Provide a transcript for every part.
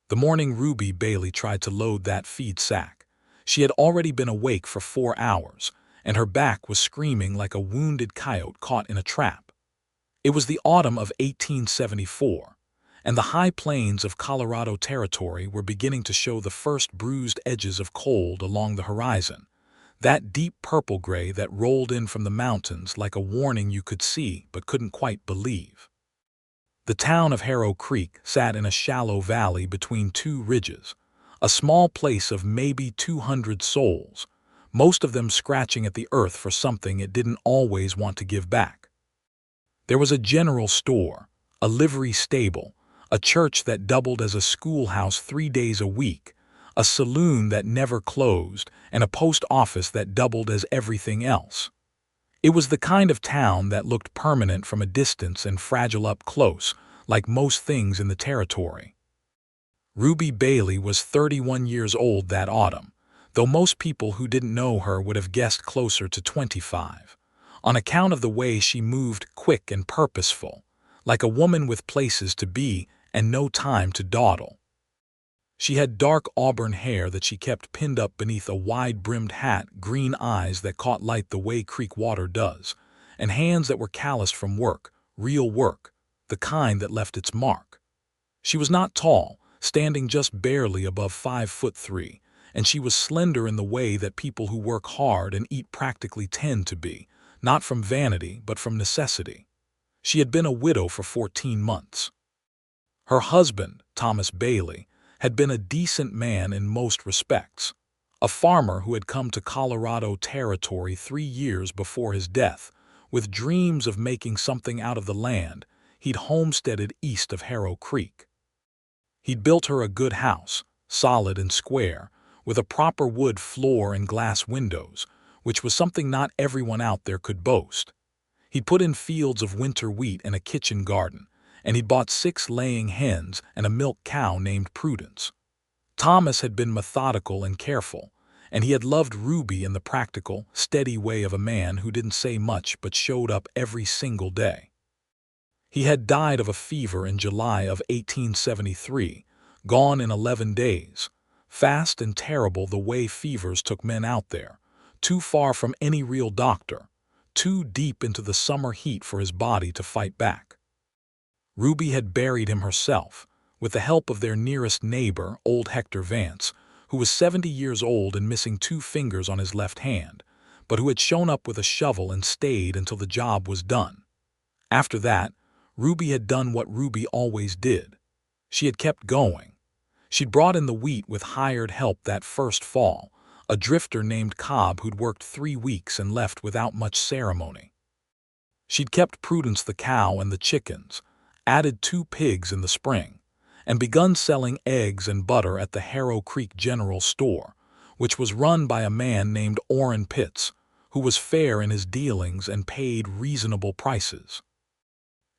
The morning Ruby Bailey tried to load that feed sack. She had already been awake for 4 hours, and her back was screaming like a wounded coyote caught in a trap. It was the autumn of 1874, and the high plains of Colorado Territory were beginning to show the first bruised edges of cold along the horizon, that deep purple gray that rolled in from the mountains like a warning you could see but couldn't quite believe. The town of Harrow Creek sat in a shallow valley between two ridges, a small place of maybe 200 souls, most of them scratching at the earth for something it didn't always want to give back. There was a general store, a livery stable, a church that doubled as a schoolhouse 3 days a week, a saloon that never closed, and a post office that doubled as everything else. It was the kind of town that looked permanent from a distance and fragile up close, like most things in the territory. Ruby Bailey was 31 years old that autumn, though most people who didn't know her would have guessed closer to 25, on account of the way she moved quick and purposeful, like a woman with places to be and no time to dawdle. She had dark auburn hair that she kept pinned up beneath a wide-brimmed hat, green eyes that caught light the way creek water does, and hands that were calloused from work, real work, the kind that left its mark. She was not tall, standing just barely above 5'3", and she was slender in the way that people who work hard and eat practically tend to be, not from vanity but from necessity. She had been a widow for 14 months. Her husband, Thomas Bailey, had been a decent man in most respects, a farmer who had come to Colorado Territory 3 years before his death, with dreams of making something out of the land he'd homesteaded east of Harrow Creek. He'd built her a good house, solid and square, with a proper wood floor and glass windows, which was something not everyone out there could boast. He'd put in fields of winter wheat and a kitchen garden, and he'd bought 6 laying hens and a milk cow named Prudence. Thomas had been methodical and careful, and he had loved Ruby in the practical, steady way of a man who didn't say much but showed up every single day. He had died of a fever in July of 1873, gone in 11 days, fast and terrible the way fevers took men out there, too far from any real doctor, too deep into the summer heat for his body to fight back. Ruby had buried him herself, with the help of their nearest neighbor, old Hector Vance, who was 70 years old and missing 2 fingers on his left hand, but who had shown up with a shovel and stayed until the job was done. After that, Ruby had done what Ruby always did. She had kept going. She'd brought in the wheat with hired help that first fall, a drifter named Cobb who'd worked 3 weeks and left without much ceremony. She'd kept Prudence the cow and the chickens, added 2 pigs in the spring, and begun selling eggs and butter at the Harrow Creek General Store, which was run by a man named Orrin Pitts, who was fair in his dealings and paid reasonable prices.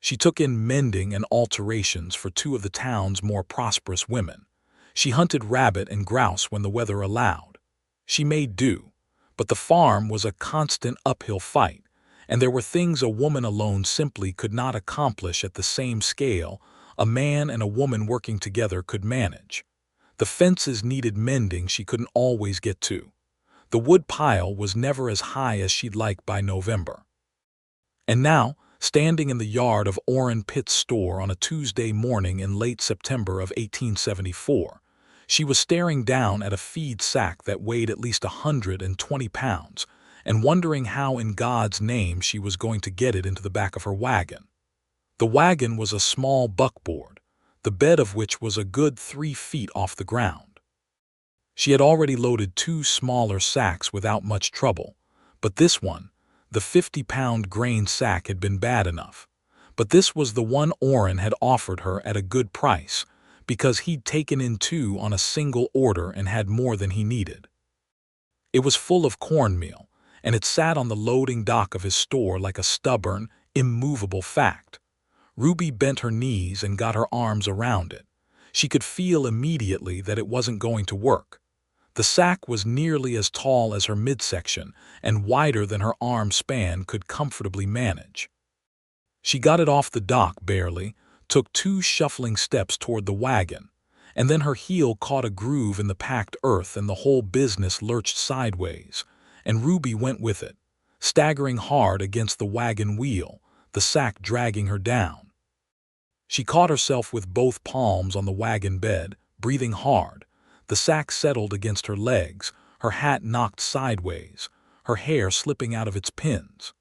She took in mending and alterations for 2 of the town's more prosperous women. She hunted rabbit and grouse when the weather allowed. She made do, but the farm was a constant uphill fight, and there were things a woman alone simply could not accomplish at the same scale a man and a woman working together could manage. The fences needed mending she couldn't always get to. The wood pile was never as high as she'd like by November. And now, standing in the yard of Orrin Pitt's store on a Tuesday morning in late September of 1874, she was staring down at a feed sack that weighed at least 120 pounds, and wondering how in God's name she was going to get it into the back of her wagon. The wagon was a small buckboard, the bed of which was a good 3 feet off the ground. She had already loaded 2 smaller sacks without much trouble, but this one, the 50-pound grain sack, had been bad enough. But this was the one Orrin had offered her at a good price, because he'd taken in 2 on a single order and had more than he needed. It was full of cornmeal, and it sat on the loading dock of his store like a stubborn, immovable fact. Ruby bent her knees and got her arms around it. She could feel immediately that it wasn't going to work. The sack was nearly as tall as her midsection and wider than her arm span could comfortably manage. She got it off the dock barely, took 2 shuffling steps toward the wagon, and then her heel caught a groove in the packed earth and the whole business lurched sideways, and Ruby went with it, staggering hard against the wagon wheel, the sack dragging her down. She caught herself with both palms on the wagon bed, breathing hard. The sack settled against her legs, her hat knocked sideways, her hair slipping out of its pins.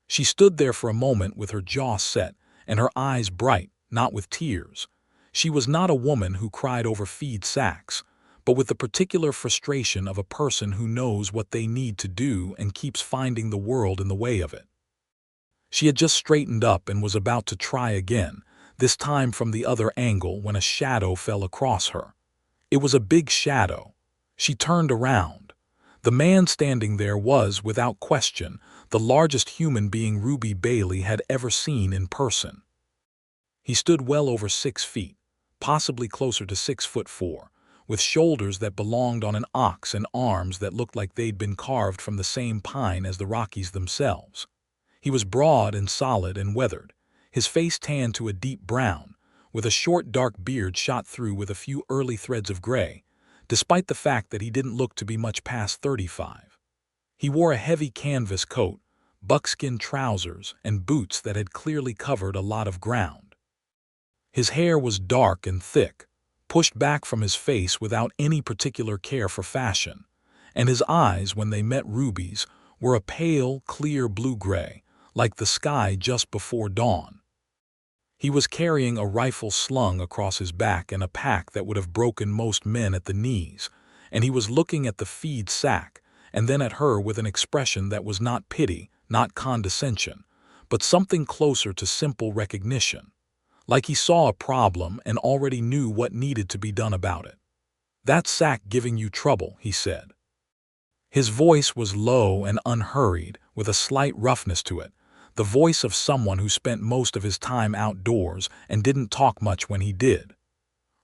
She stood there for a moment with her jaw set and her eyes bright, not with tears. She was not a woman who cried over feed sacks, but with the particular frustration of a person who knows what they need to do and keeps finding the world in the way of it. She had just straightened up and was about to try again, this time from the other angle, when a shadow fell across her. It was a big shadow. She turned around. The man standing there was, without question, the largest human being Ruby Bailey had ever seen in person. He stood well over 6 feet, possibly closer to 6'4", with shoulders that belonged on an ox and arms that looked like they'd been carved from the same pine as the Rockies themselves. He was broad and solid and weathered, his face tanned to a deep brown, with a short dark beard shot through with a few early threads of gray, despite the fact that he didn't look to be much past 35. He wore a heavy canvas coat, buckskin trousers, and boots that had clearly covered a lot of ground. His hair was dark and thick, pushed back from his face without any particular care for fashion, and his eyes, when they met Ruby's, were a pale, clear blue-gray, like the sky just before dawn. He was carrying a rifle slung across his back and a pack that would have broken most men at the knees, and he was looking at the feed sack and then at her with an expression that was not pity, not condescension, but something closer to simple recognition, like he saw a problem and already knew what needed to be done about it. "That sack giving you trouble," he said. His voice was low and unhurried, with a slight roughness to it, the voice of someone who spent most of his time outdoors and didn't talk much when he did.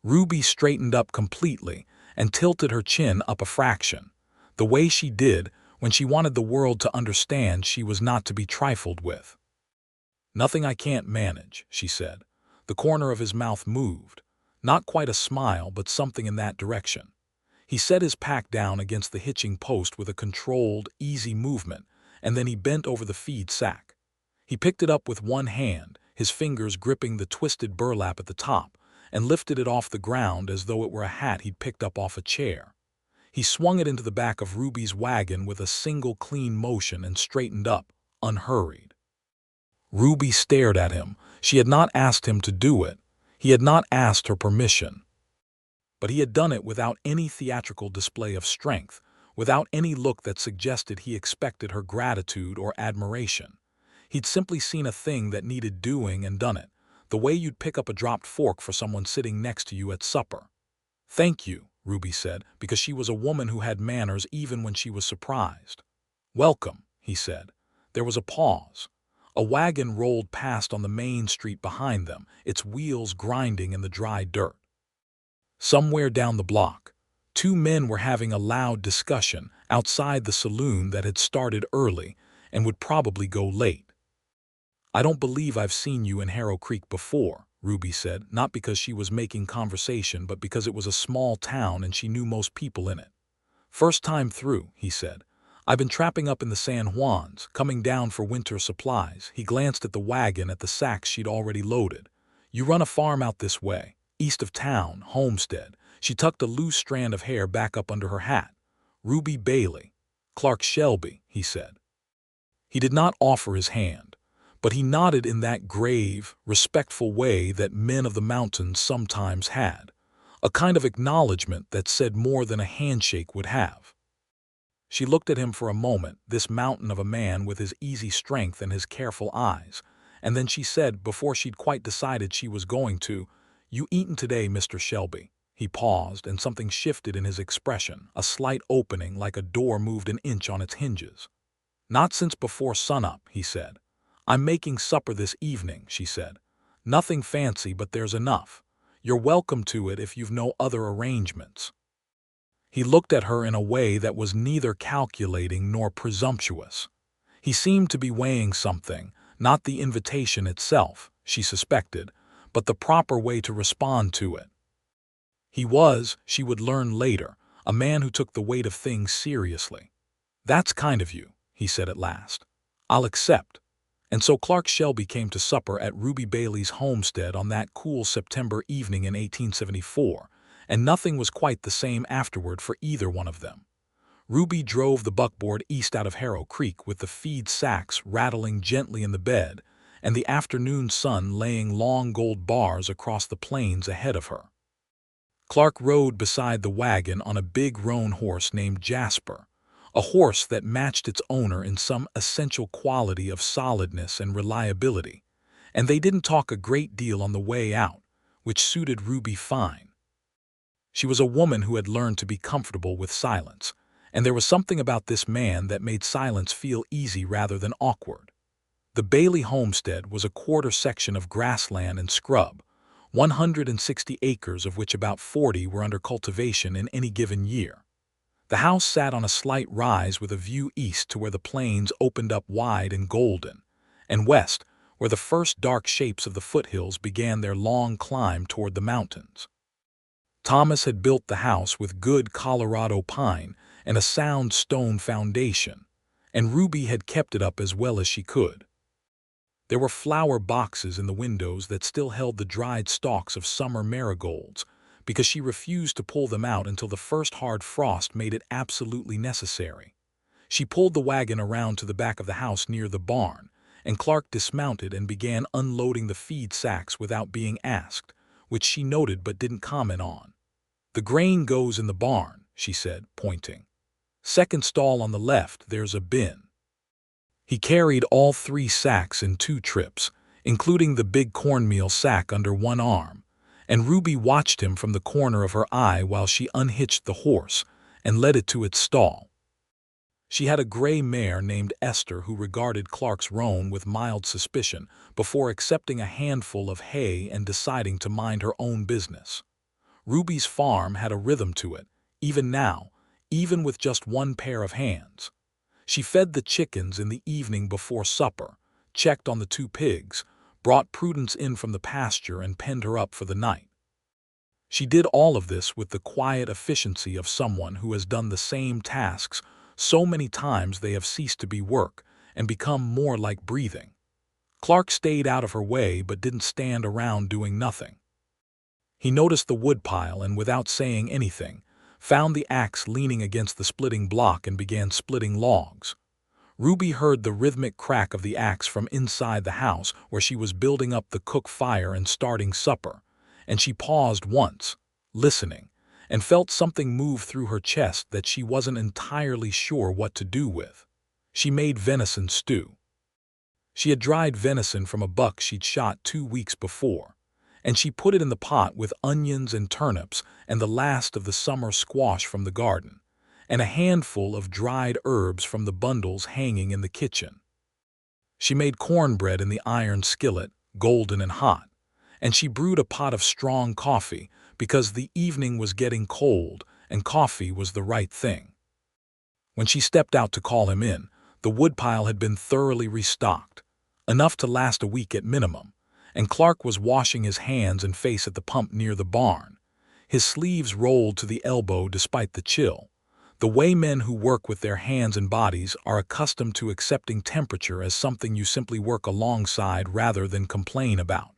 Ruby straightened up completely and tilted her chin up a fraction, the way she did when she wanted the world to understand she was not to be trifled with. "Nothing I can't manage," she said. The corner of his mouth moved, not quite a smile, but something in that direction. He set his pack down against the hitching post with a controlled, easy movement, and then he bent over the feed sack. He picked it up with one hand, his fingers gripping the twisted burlap at the top, and lifted it off the ground as though it were a hat he'd picked up off a chair. He swung it into the back of Ruby's wagon with a single clean motion and straightened up, unhurried. Ruby stared at him. She had not asked him to do it. He had not asked her permission. But he had done it without any theatrical display of strength, without any look that suggested he expected her gratitude or admiration. He'd simply seen a thing that needed doing and done it, the way you'd pick up a dropped fork for someone sitting next to you at supper. "Thank you," Ruby said, because she was a woman who had manners even when she was surprised. "Welcome," he said. There was a pause. A wagon rolled past on the main street behind them, its wheels grinding in the dry dirt. Somewhere down the block, 2 men were having a loud discussion outside the saloon that had started early and would probably go late. "I don't believe I've seen you in Harrow Creek before," Ruby said, not because she was making conversation, but because it was a small town and she knew most people in it. "First time through," he said. "I've been trapping up in the San Juans, coming down for winter supplies." He glanced at the wagon, at the sacks she'd already loaded. "You run a farm out this way, east of town, homestead." She tucked a loose strand of hair back up under her hat. "Ruby Bailey, Clark Shelby," he said. He did not offer his hand, but he nodded in that grave, respectful way that men of the mountains sometimes had, a kind of acknowledgement that said more than a handshake would have. She looked at him for a moment, this mountain of a man with his easy strength and his careful eyes, and then she said, before she'd quite decided she was going to, "You eaten today, Mr. Shelby?" He paused, and something shifted in his expression, a slight opening like a door moved an inch on its hinges. "Not since before sunup," he said. "I'm making supper this evening," she said. "Nothing fancy, but there's enough. You're welcome to it if you've no other arrangements." He looked at her in a way that was neither calculating nor presumptuous. He seemed to be weighing something, not the invitation itself, she suspected, but the proper way to respond to it. He was, she would learn later, a man who took the weight of things seriously. "That's kind of you," he said at last. "I'll accept." And so Clark Shelby came to supper at Ruby Bailey's homestead on that cool September evening in 1874, and nothing was quite the same afterward for either one of them. Ruby drove the buckboard east out of Harrow Creek with the feed sacks rattling gently in the bed, and the afternoon sun laying long gold bars across the plains ahead of her. Clark rode beside the wagon on a big roan horse named Jasper, a horse that matched its owner in some essential quality of solidness and reliability, and they didn't talk a great deal on the way out, which suited Ruby fine. She was a woman who had learned to be comfortable with silence, and there was something about this man that made silence feel easy rather than awkward. The Bailey homestead was a quarter section of grassland and scrub, 160 acres of which about 40 were under cultivation in any given year. The house sat on a slight rise with a view east to where the plains opened up wide and golden, and west where the first dark shapes of the foothills began their long climb toward the mountains. Thomas had built the house with good Colorado pine and a sound stone foundation, and Ruby had kept it up as well as she could. There were flower boxes in the windows that still held the dried stalks of summer marigolds, because she refused to pull them out until the first hard frost made it absolutely necessary. She pulled the wagon around to the back of the house near the barn, and Clark dismounted and began unloading the feed sacks without being asked, which she noted but didn't comment on. "The grain goes in the barn," she said, pointing. "Second stall on the left, there's a bin." He carried all 3 sacks in 2 trips, including the big cornmeal sack under one arm, and Ruby watched him from the corner of her eye while she unhitched the horse and led it to its stall. She had a gray mare named Esther who regarded Clark's roan with mild suspicion before accepting a handful of hay and deciding to mind her own business. Ruby's farm had a rhythm to it, even now, even with just one pair of hands. She fed the chickens in the evening before supper, checked on the 2 pigs, brought Prudence in from the pasture and penned her up for the night. She did all of this with the quiet efficiency of someone who has done the same tasks so many times they have ceased to be work and become more like breathing. Clark stayed out of her way but didn't stand around doing nothing. He noticed the woodpile and, without saying anything, found the axe leaning against the splitting block and began splitting logs. Ruby heard the rhythmic crack of the axe from inside the house where she was building up the cook fire and starting supper, and she paused once, listening, and felt something move through her chest that she wasn't entirely sure what to do with. She made venison stew. She had dried venison from a buck she'd shot 2 weeks before, and she put it in the pot with onions and turnips and the last of the summer squash from the garden, and a handful of dried herbs from the bundles hanging in the kitchen. She made cornbread in the iron skillet, golden and hot, and she brewed a pot of strong coffee because the evening was getting cold and coffee was the right thing. When she stepped out to call him in, the woodpile had been thoroughly restocked, enough to last a week at minimum, and Clark was washing his hands and face at the pump near the barn, his sleeves rolled to the elbow despite the chill, the way men who work with their hands and bodies are accustomed to accepting temperature as something you simply work alongside rather than complain about.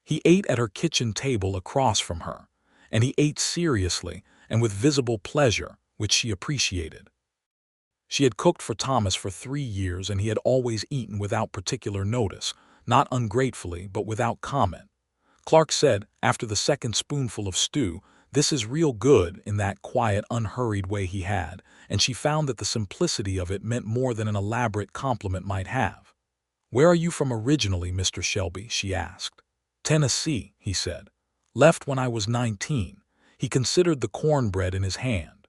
He ate at her kitchen table across from her, and he ate seriously and with visible pleasure, which she appreciated. She had cooked for Thomas for 3 years, and he had always eaten without particular notice, not ungratefully but without comment. Clark said, after the second spoonful of stew, "This is real good," in that quiet, unhurried way he had, and she found that the simplicity of it meant more than an elaborate compliment might have. "Where are you from originally, Mr. Shelby?" she asked. "Tennessee," he said. "Left when I was 19. He considered the cornbread in his hand.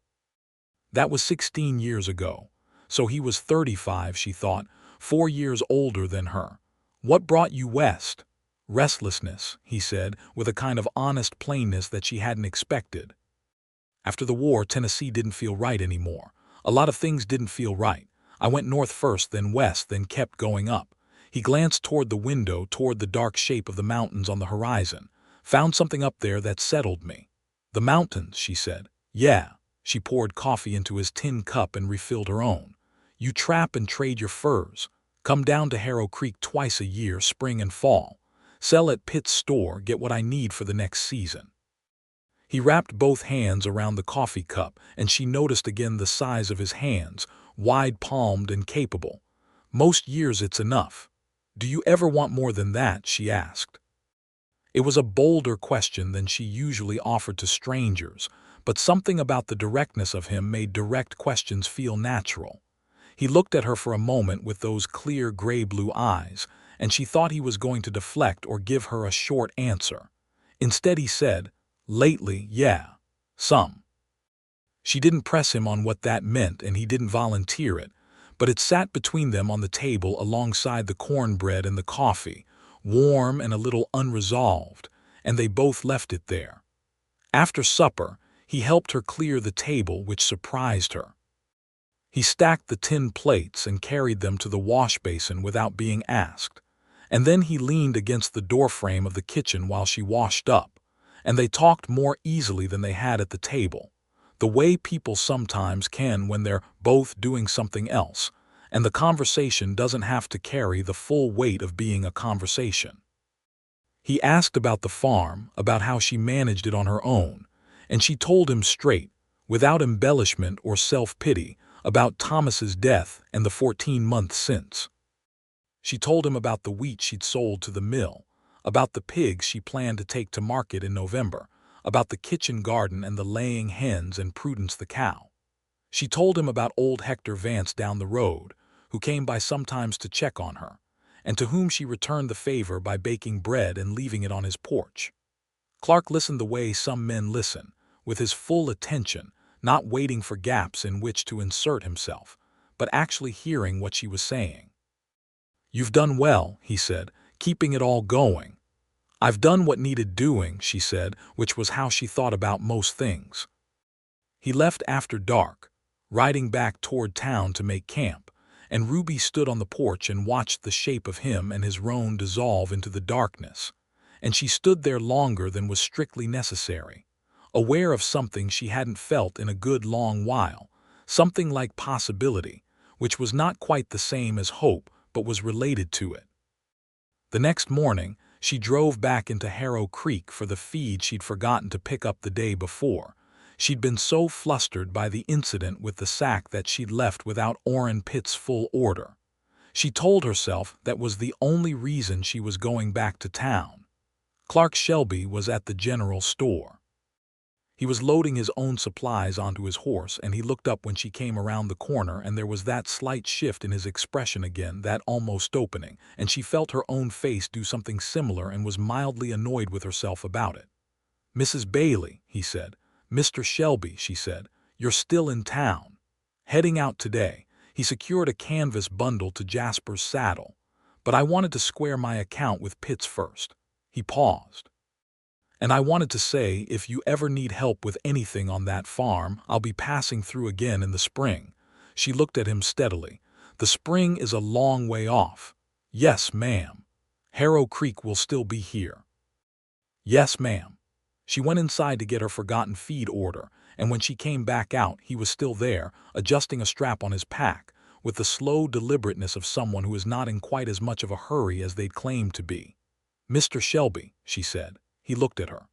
That was 16 years ago. So he was 35, she thought, 4 years older than her. "What brought you west?" "Restlessness," he said, with a kind of honest plainness that she hadn't expected. "After the war, Tennessee didn't feel right anymore. A lot of things didn't feel right. I went north first, then west, then kept going up." He glanced toward the window, toward the dark shape of the mountains on the horizon. "Found something up there that settled me." "The mountains," she said. "Yeah." She poured coffee into his tin cup and refilled her own. "You trap and trade your furs. Come down to Harrow Creek twice a year, spring and fall. Sell at Pitt's store, get what I need for the next season." He wrapped both hands around the coffee cup, and she noticed again the size of his hands, wide-palmed and capable. "Most years it's enough. Do you ever want more than that?" she asked. It was a bolder question than she usually offered to strangers, but something about the directness of him made direct questions feel natural. He looked at her for a moment with those clear gray-blue eyes, and she thought he was going to deflect or give her a short answer. Instead he said, "Lately, yeah. Some." She didn't press him on what that meant, and he didn't volunteer it, but it sat between them on the table alongside the cornbread and the coffee, warm and a little unresolved, and they both left it there. After supper, he helped her clear the table, which surprised her. He stacked the tin plates and carried them to the wash basin without being asked, and then he leaned against the doorframe of the kitchen while she washed up, and they talked more easily than they had at the table, the way people sometimes can when they're both doing something else, and the conversation doesn't have to carry the full weight of being a conversation. He asked about the farm, about how she managed it on her own, and she told him straight, without embellishment or self-pity, about Thomas's death and the 14 months since. She told him about the wheat she'd sold to the mill, about the pigs she planned to take to market in November, about the kitchen garden and the laying hens and Prudence the cow. She told him about old Hector Vance down the road, who came by sometimes to check on her, and to whom she returned the favor by baking bread and leaving it on his porch. Clark listened the way some men listen, with his full attention, not waiting for gaps in which to insert himself, but actually hearing what she was saying. "You've done well," he said, "keeping it all going." "I've done what needed doing," she said, which was how she thought about most things. He left after dark, riding back toward town to make camp, and Ruby stood on the porch and watched the shape of him and his roan dissolve into the darkness, and she stood there longer than was strictly necessary, aware of something she hadn't felt in a good long while, something like possibility, which was not quite the same as hope but was related to it. The next morning, she drove back into Harrow Creek for the feed she'd forgotten to pick up the day before. She'd been so flustered by the incident with the sack that she'd left without Orrin Pitt's full order. She told herself that was the only reason she was going back to town. Clark Shelby was at the general store. He was loading his own supplies onto his horse, and he looked up when she came around the corner, and there was that slight shift in his expression again, that almost opening, and she felt her own face do something similar and was mildly annoyed with herself about it. "Mrs. Bailey," he said. "Mr. Shelby," she said, "you're still in town." Heading out today, he secured a canvas bundle to Jasper's saddle. "But I wanted to square my account with Pitts first." He paused. "And I wanted to say, if you ever need help with anything on that farm, I'll be passing through again in the spring." She looked at him steadily. "The spring is a long way off." "Yes, ma'am. Harrow Creek will still be here." "Yes, ma'am." She went inside to get her forgotten feed order, and when she came back out, he was still there, adjusting a strap on his pack, with the slow deliberateness of someone who is not in quite as much of a hurry as they'd claimed to be. "Mr. Shelby," she said. He looked at her.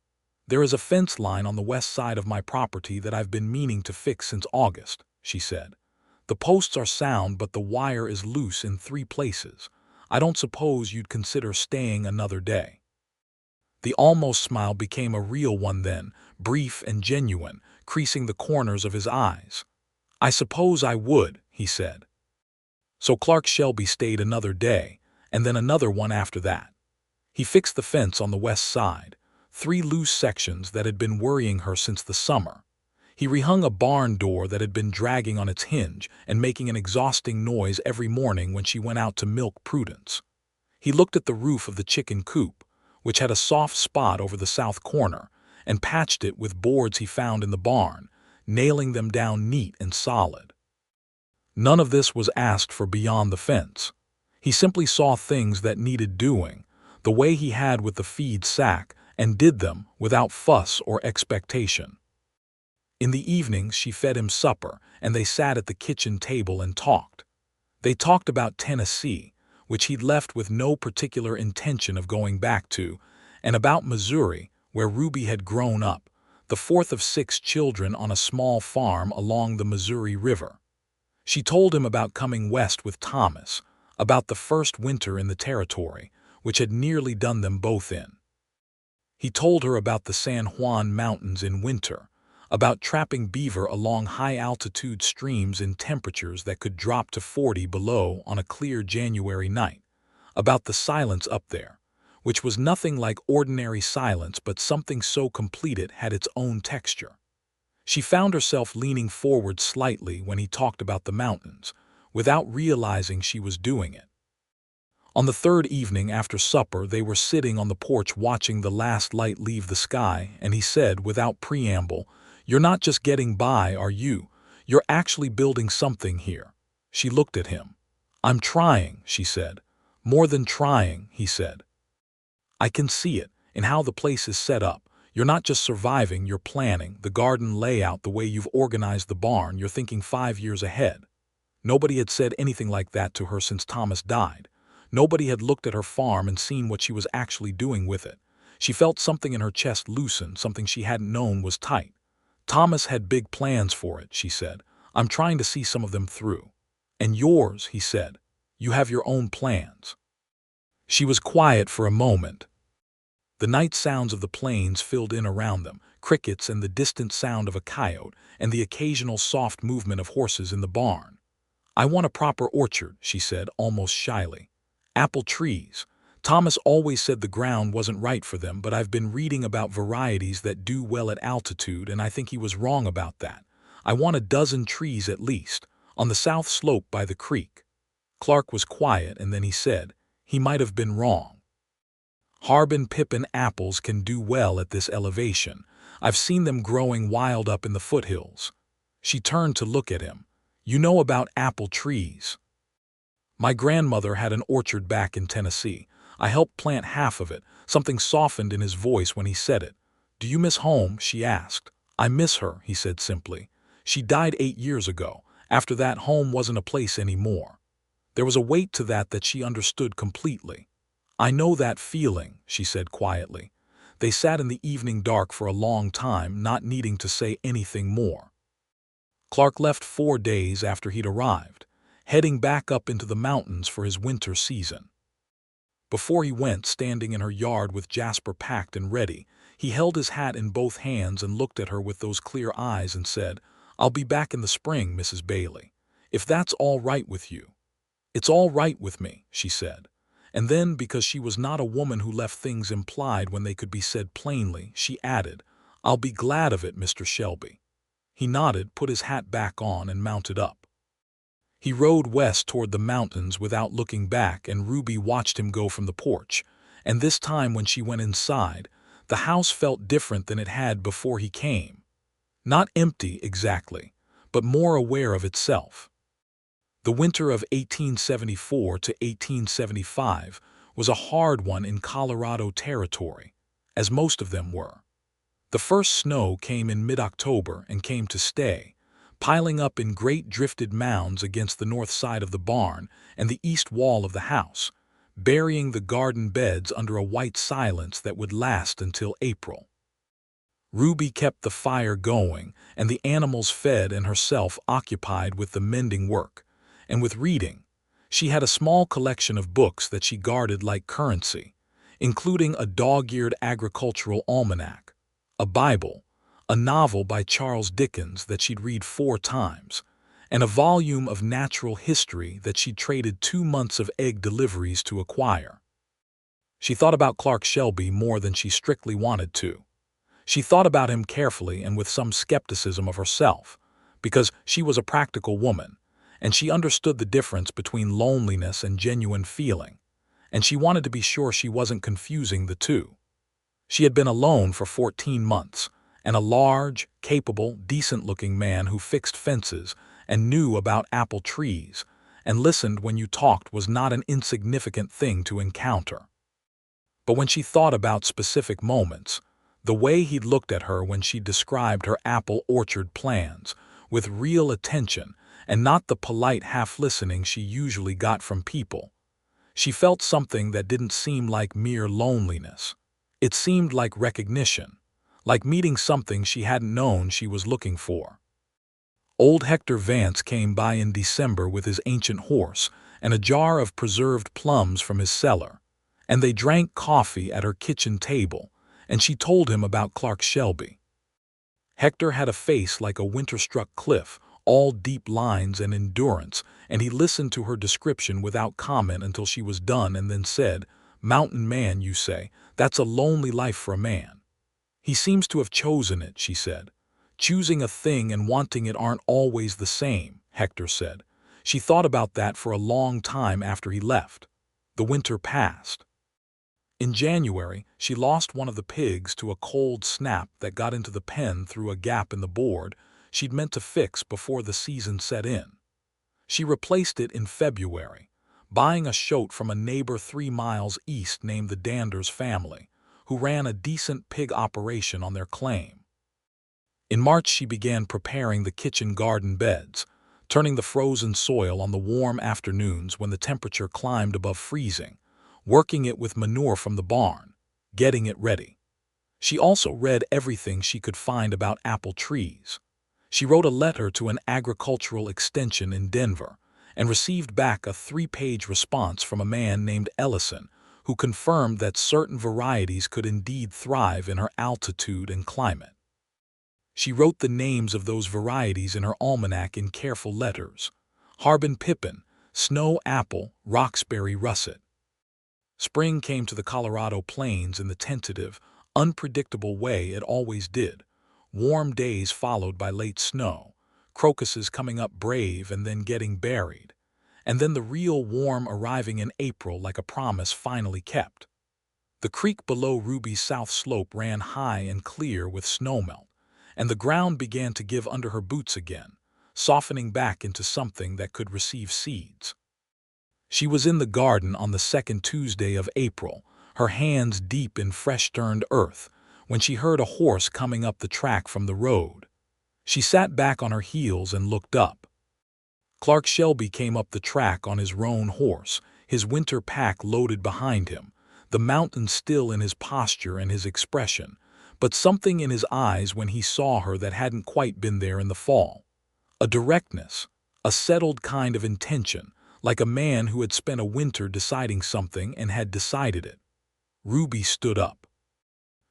"There is a fence line on the west side of my property that I've been meaning to fix since August," she said. "The posts are sound, but the wire is loose in 3 places. I don't suppose you'd consider staying another day." The almost smile became a real one then, brief and genuine, creasing the corners of his eyes. "I suppose I would," he said. So Clark Shelby stayed another day, and then another one after that. He fixed the fence on the west side, 3 loose sections that had been worrying her since the summer. He rehung a barn door that had been dragging on its hinge and making an exhausting noise every morning when she went out to milk Prudence. He looked at the roof of the chicken coop, which had a soft spot over the south corner, and patched it with boards he found in the barn, nailing them down neat and solid. None of this was asked for beyond the fence. He simply saw things that needed doing, the way he had with the feed sack, and did them without fuss or expectation. In the evenings she fed him supper, and they sat at the kitchen table and talked. They talked about Tennessee, which he'd left with no particular intention of going back to, and about Missouri, where Ruby had grown up, the fourth of 6 children on a small farm along the Missouri River. She told him about coming west with Thomas, about the first winter in the territory, which had nearly done them both in. He told her about the San Juan Mountains in winter, about trapping beaver along high-altitude streams in temperatures that could drop to 40 below on a clear January night, about the silence up there, which was nothing like ordinary silence but something so complete it had its own texture. She found herself leaning forward slightly when he talked about the mountains, without realizing she was doing it. On the third evening after supper they were sitting on the porch watching the last light leave the sky, and he said, without preamble, "You're not just getting by, are you? You're actually building something here." She looked at him. "I'm trying," she said. "More than trying," he said. "I can see it, in how the place is set up. You're not just surviving, you're planning, the garden layout, the way you've organized the barn, you're thinking 5 years ahead." Nobody had said anything like that to her since Thomas died. Nobody had looked at her farm and seen what she was actually doing with it. She felt something in her chest loosen, something she hadn't known was tight. "Thomas had big plans for it," she said. "I'm trying to see some of them through." "And yours," he said. "You have your own plans." She was quiet for a moment. The night sounds of the plains filled in around them, crickets and the distant sound of a coyote, and the occasional soft movement of horses in the barn. "I want a proper orchard," she said, almost shyly. "Apple trees. Thomas always said the ground wasn't right for them, but I've been reading about varieties that do well at altitude, and I think he was wrong about that. I want a dozen trees at least, on the south slope by the creek." Clark was quiet, and then he said, "He might have been wrong. Harbin Pippin apples can do well at this elevation. I've seen them growing wild up in the foothills." She turned to look at him. "You know about apple trees?" "My grandmother had an orchard back in Tennessee. I helped plant half of it." Something softened in his voice when he said it. "Do you miss home?" she asked. "I miss her," he said simply. "She died 8 years ago. After that, home wasn't a place anymore." There was a weight to that she understood completely. "I know that feeling," she said quietly. They sat in the evening dark for a long time, not needing to say anything more. Clark left 4 days after he'd arrived, heading back up into the mountains for his winter season. Before he went, standing in her yard with Jasper packed and ready, he held his hat in both hands and looked at her with those clear eyes and said, "I'll be back in the spring, Mrs. Bailey, if that's all right with you." "It's all right with me," she said. And then, because she was not a woman who left things implied when they could be said plainly, she added, "I'll be glad of it, Mr. Shelby." He nodded, put his hat back on, and mounted up. He rode west toward the mountains without looking back, and Ruby watched him go from the porch. And this time when she went inside, the house felt different than it had before he came. Not empty exactly, but more aware of itself. The winter of 1874 to 1875 was a hard one in Colorado territory, as most of them were. The first snow came in mid-October and came to stay, piling up in great drifted mounds against the north side of the barn and the east wall of the house, burying the garden beds under a white silence that would last until April. Ruby kept the fire going, and the animals fed and herself occupied with the mending work, and with reading. She had a small collection of books that she guarded like currency, including a dog-eared agricultural almanac, a Bible, a novel by Charles Dickens that she'd read 4 times, and a volume of natural history that she'd traded 2 months of egg deliveries to acquire. She thought about Clark Shelby more than she strictly wanted to. She thought about him carefully and with some skepticism of herself, because she was a practical woman, and she understood the difference between loneliness and genuine feeling, and she wanted to be sure she wasn't confusing the two. She had been alone for 14 months, and a large, capable, decent-looking man who fixed fences and knew about apple trees and listened when you talked was not an insignificant thing to encounter. But when she thought about specific moments, the way he'd looked at her when she described her apple orchard plans, with real attention and not the polite half-listening she usually got from people, she felt something that didn't seem like mere loneliness. It seemed like recognition, like meeting something she hadn't known she was looking for. Old Hector Vance came by in December with his ancient horse and a jar of preserved plums from his cellar, and they drank coffee at her kitchen table, and she told him about Clark Shelby. Hector had a face like a winter-struck cliff, all deep lines and endurance, and he listened to her description without comment until she was done and then said, "Mountain man, you say? That's a lonely life for a man." "He seems to have chosen it," she said. "Choosing a thing and wanting it aren't always the same," Hector said. She thought about that for a long time after he left. The winter passed. In January, she lost one of the pigs to a cold snap that got into the pen through a gap in the board she'd meant to fix before the season set in. She replaced it in February, buying a shoat from a neighbor 3 miles east named the Danders family, who ran a decent pig operation on their claim. In March, she began preparing the kitchen garden beds, turning the frozen soil on the warm afternoons when the temperature climbed above freezing, working it with manure from the barn, getting it ready. She also read everything she could find about apple trees. She wrote a letter to an agricultural extension in Denver and received back a 3-page response from a man named Ellison, who confirmed that certain varieties could indeed thrive in her altitude and climate. She wrote the names of those varieties in her almanac in careful letters: Harbin Pippin, Snow Apple, Roxbury Russet. Spring came to the Colorado plains in the tentative, unpredictable way it always did. Warm days followed by late snow, crocuses coming up brave and then getting buried, and then the real warm arriving in April like a promise finally kept. The creek below Ruby's south slope ran high and clear with snowmelt, and the ground began to give under her boots again, softening back into something that could receive seeds. She was in the garden on the second Tuesday of April, her hands deep in fresh-turned earth, when she heard a horse coming up the track from the road. She sat back on her heels and looked up. Clark Shelby came up the track on his roan horse, his winter pack loaded behind him, the mountain still in his posture and his expression, but something in his eyes when he saw her that hadn't quite been there in the fall. A directness, a settled kind of intention, like a man who had spent a winter deciding something and had decided it. Ruby stood up.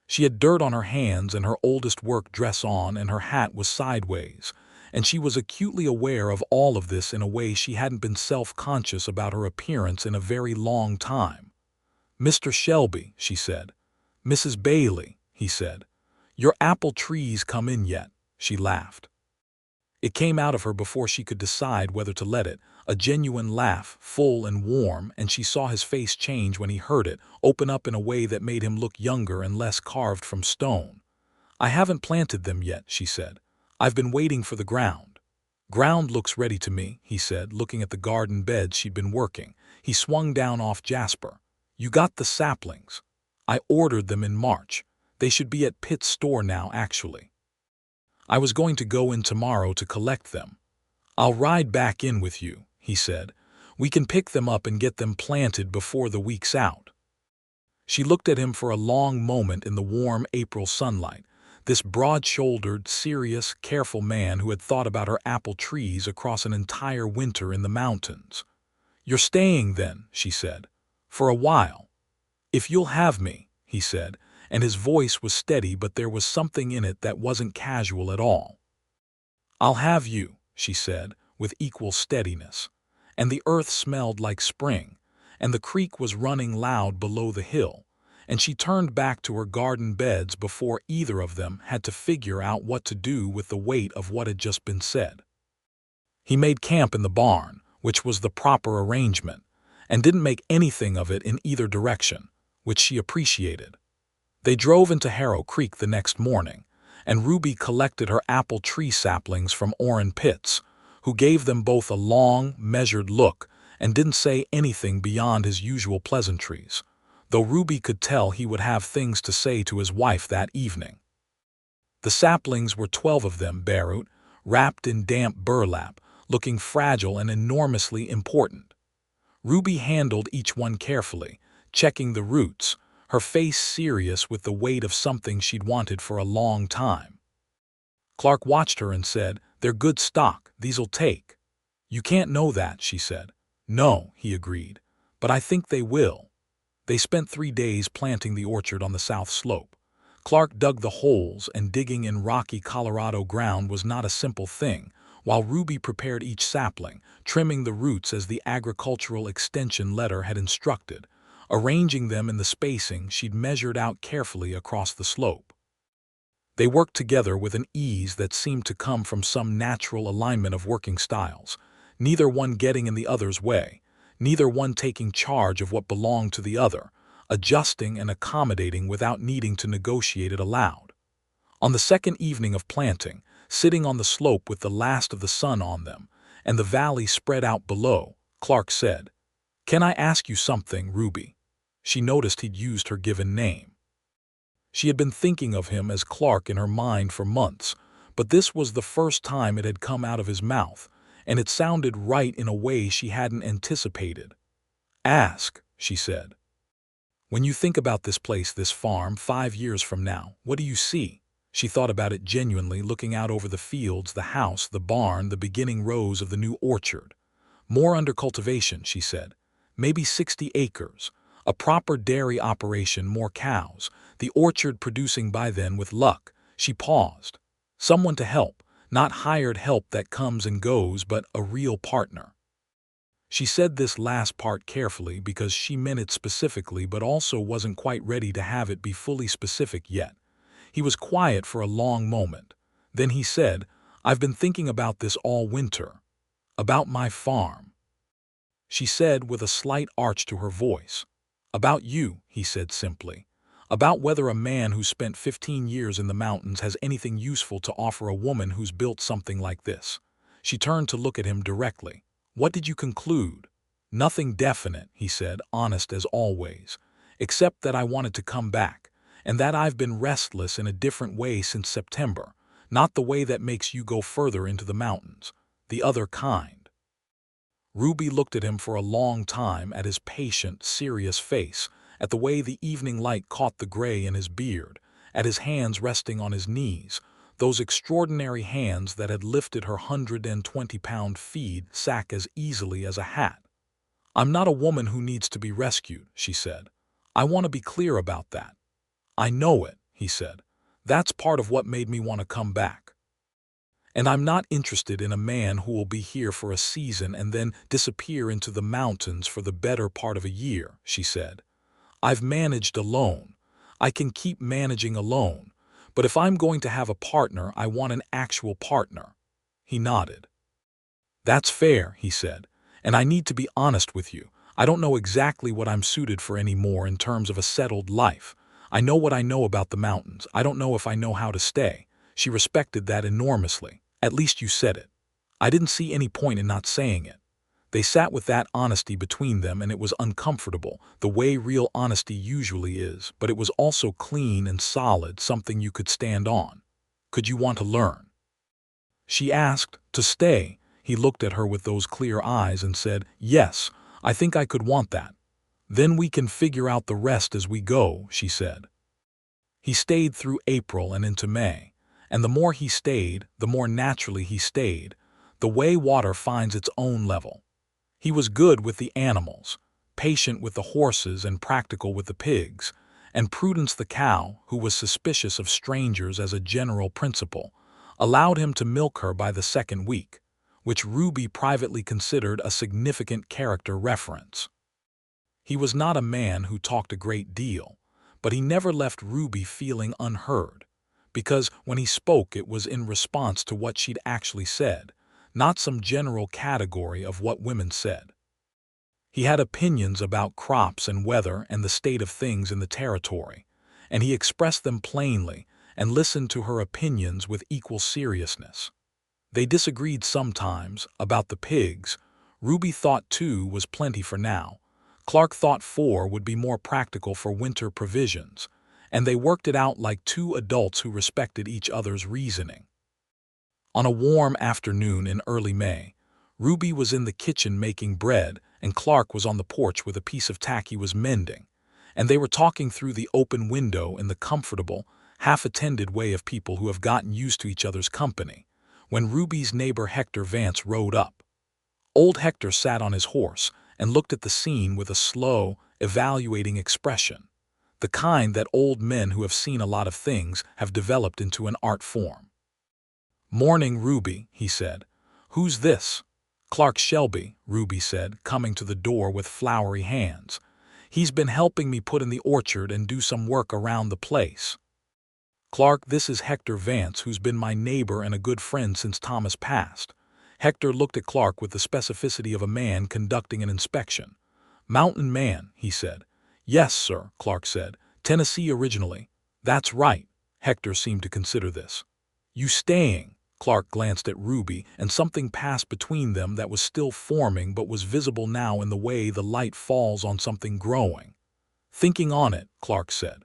She had dirt on her hands and her oldest work dress on, and her hat was sideways, and she was acutely aware of all of this in a way she hadn't been self-conscious about her appearance in a very long time. "Mr. Shelby," she said. "Mrs. Bailey," he said. "Your apple trees come in yet?" She laughed. It came out of her before she could decide whether to let it, a genuine laugh, full and warm, and she saw his face change when he heard it, open up in a way that made him look younger and less carved from stone. "I haven't planted them yet," she said. "I've been waiting for the ground." "Ground looks ready to me," he said, looking at the garden beds she'd been working. He swung down off Jasper. "You got the saplings. I ordered them in March. They should be at Pitt's store now, actually. I was going to go in tomorrow to collect them." "I'll ride back in with you," he said. "We can pick them up and get them planted before the week's out." She looked at him for a long moment in the warm April sunlight, this broad-shouldered, serious, careful man who had thought about her apple trees across an entire winter in the mountains. "You're staying then," she said. "For a while." "If you'll have me," he said, and his voice was steady, but there was something in it that wasn't casual at all. "I'll have you," she said, with equal steadiness. And the earth smelled like spring, and the creek was running loud below the hill, and she turned back to her garden beds before either of them had to figure out what to do with the weight of what had just been said. He made camp in the barn, which was the proper arrangement, and didn't make anything of it in either direction, which she appreciated. They drove into Harrow Creek the next morning, and Ruby collected her apple tree saplings from Orrin Pitts, who gave them both a long, measured look and didn't say anything beyond his usual pleasantries. though Ruby could tell he would have things to say to his wife that evening. The saplings were 12 of them, Barut, wrapped in damp burlap, looking fragile and enormously important. Ruby handled each one carefully, checking the roots, her face serious with the weight of something she'd wanted for a long time. Clark watched her and said, "They're good stock, these'll take." "You can't know that," she said. "No," he agreed, "but I think they will." They spent 3 days planting the orchard on the south slope. Clark dug the holes, and digging in rocky Colorado ground was not a simple thing, while Ruby prepared each sapling, trimming the roots as the agricultural extension letter had instructed, arranging them in the spacing she'd measured out carefully across the slope. They worked together with an ease that seemed to come from some natural alignment of working styles, neither one getting in the other's way, neither one taking charge of what belonged to the other, adjusting and accommodating without needing to negotiate it aloud. On the second evening of planting, sitting on the slope with the last of the sun on them, and the valley spread out below, Clark said, "Can I ask you something, Ruby?" She noticed he'd used her given name. She had been thinking of him as Clark in her mind for months, but this was the first time it had come out of his mouth, and it sounded right in a way she hadn't anticipated. "Ask," she said. "When you think about this place, this farm, 5 years from now, what do you see?" She thought about it genuinely, looking out over the fields, the house, the barn, the beginning rows of the new orchard. "More under cultivation," she said. "Maybe 60 acres. A proper dairy operation, more cows. The orchard producing by then with luck." She paused. "Someone to help, not hired help that comes and goes, but a real partner." She said this last part carefully because she meant it specifically, but also wasn't quite ready to have it be fully specific yet. He was quiet for a long moment. Then he said, "I've been thinking about this all winter. About my farm." She said with a slight arch to her voice. "About you," he said simply. "About whether a man who's spent 15 years in the mountains has anything useful to offer a woman who's built something like this." She turned to look at him directly. "What did you conclude?" "Nothing definite," he said, honest as always, "except that I wanted to come back, and that I've been restless in a different way since September, not the way that makes you go further into the mountains, the other kind." Ruby looked at him for a long time, at his patient, serious face, at the way the evening light caught the gray in his beard, at his hands resting on his knees, those extraordinary hands that had lifted her 120-pound feed sack as easily as a hat. "I'm not a woman who needs to be rescued," she said. "I want to be clear about that." "I know it," he said. "That's part of what made me want to come back. And I'm not interested in a man who will be here for a season and then disappear into the mountains for the better part of a year," she said. "I've managed alone. I can keep managing alone. But if I'm going to have a partner, I want an actual partner." He nodded. "That's fair," he said. "And I need to be honest with you. I don't know exactly what I'm suited for anymore in terms of a settled life. I know what I know about the mountains. I don't know if I know how to stay." She respected that enormously. "At least you said it." I didn't see any point in not saying it. They sat with that honesty between them, and it was uncomfortable, the way real honesty usually is, but it was also clean and solid, something you could stand on. "Could you want to learn?" She asked. "To stay?" He looked at her with those clear eyes and said, "Yes, I think I could want that." "Then we can figure out the rest as we go," she said. He stayed through April and into May, and the more he stayed, the more naturally he stayed, the way water finds its own level. He was good with the animals, patient with the horses and practical with the pigs, and Prudence the cow, who was suspicious of strangers as a general principle, allowed him to milk her by the second week, which Ruby privately considered a significant character reference. He was not a man who talked a great deal, but he never left Ruby feeling unheard, because when he spoke it was in response to what she'd actually said, not some general category of what women said. He had opinions about crops and weather and the state of things in the territory, and he expressed them plainly and listened to her opinions with equal seriousness. They disagreed sometimes about the pigs. Ruby thought 2 was plenty for now. Clark thought 4 would be more practical for winter provisions, and they worked it out like two adults who respected each other's reasoning. On a warm afternoon in early May, Ruby was in the kitchen making bread, and Clark was on the porch with a piece of tack he was mending, and they were talking through the open window in the comfortable, half-attended way of people who have gotten used to each other's company, when Ruby's neighbor Hector Vance rode up. Old Hector sat on his horse and looked at the scene with a slow, evaluating expression, the kind that old men who have seen a lot of things have developed into an art form. "Morning, Ruby," he said. "Who's this?" "Clark Shelby," Ruby said, coming to the door with floury hands. "He's been helping me put in the orchard and do some work around the place." "Clark, this is Hector Vance, who's been my neighbor and a good friend since Thomas passed." Hector looked at Clark with the specificity of a man conducting an inspection. "Mountain man," he said. "Yes, sir," Clark said. "Tennessee originally." "That's right." Hector seemed to consider this. "You staying?" Clark glanced at Ruby, and something passed between them that was still forming but was visible now in the way the light falls on something growing. "Thinking on it," Clark said.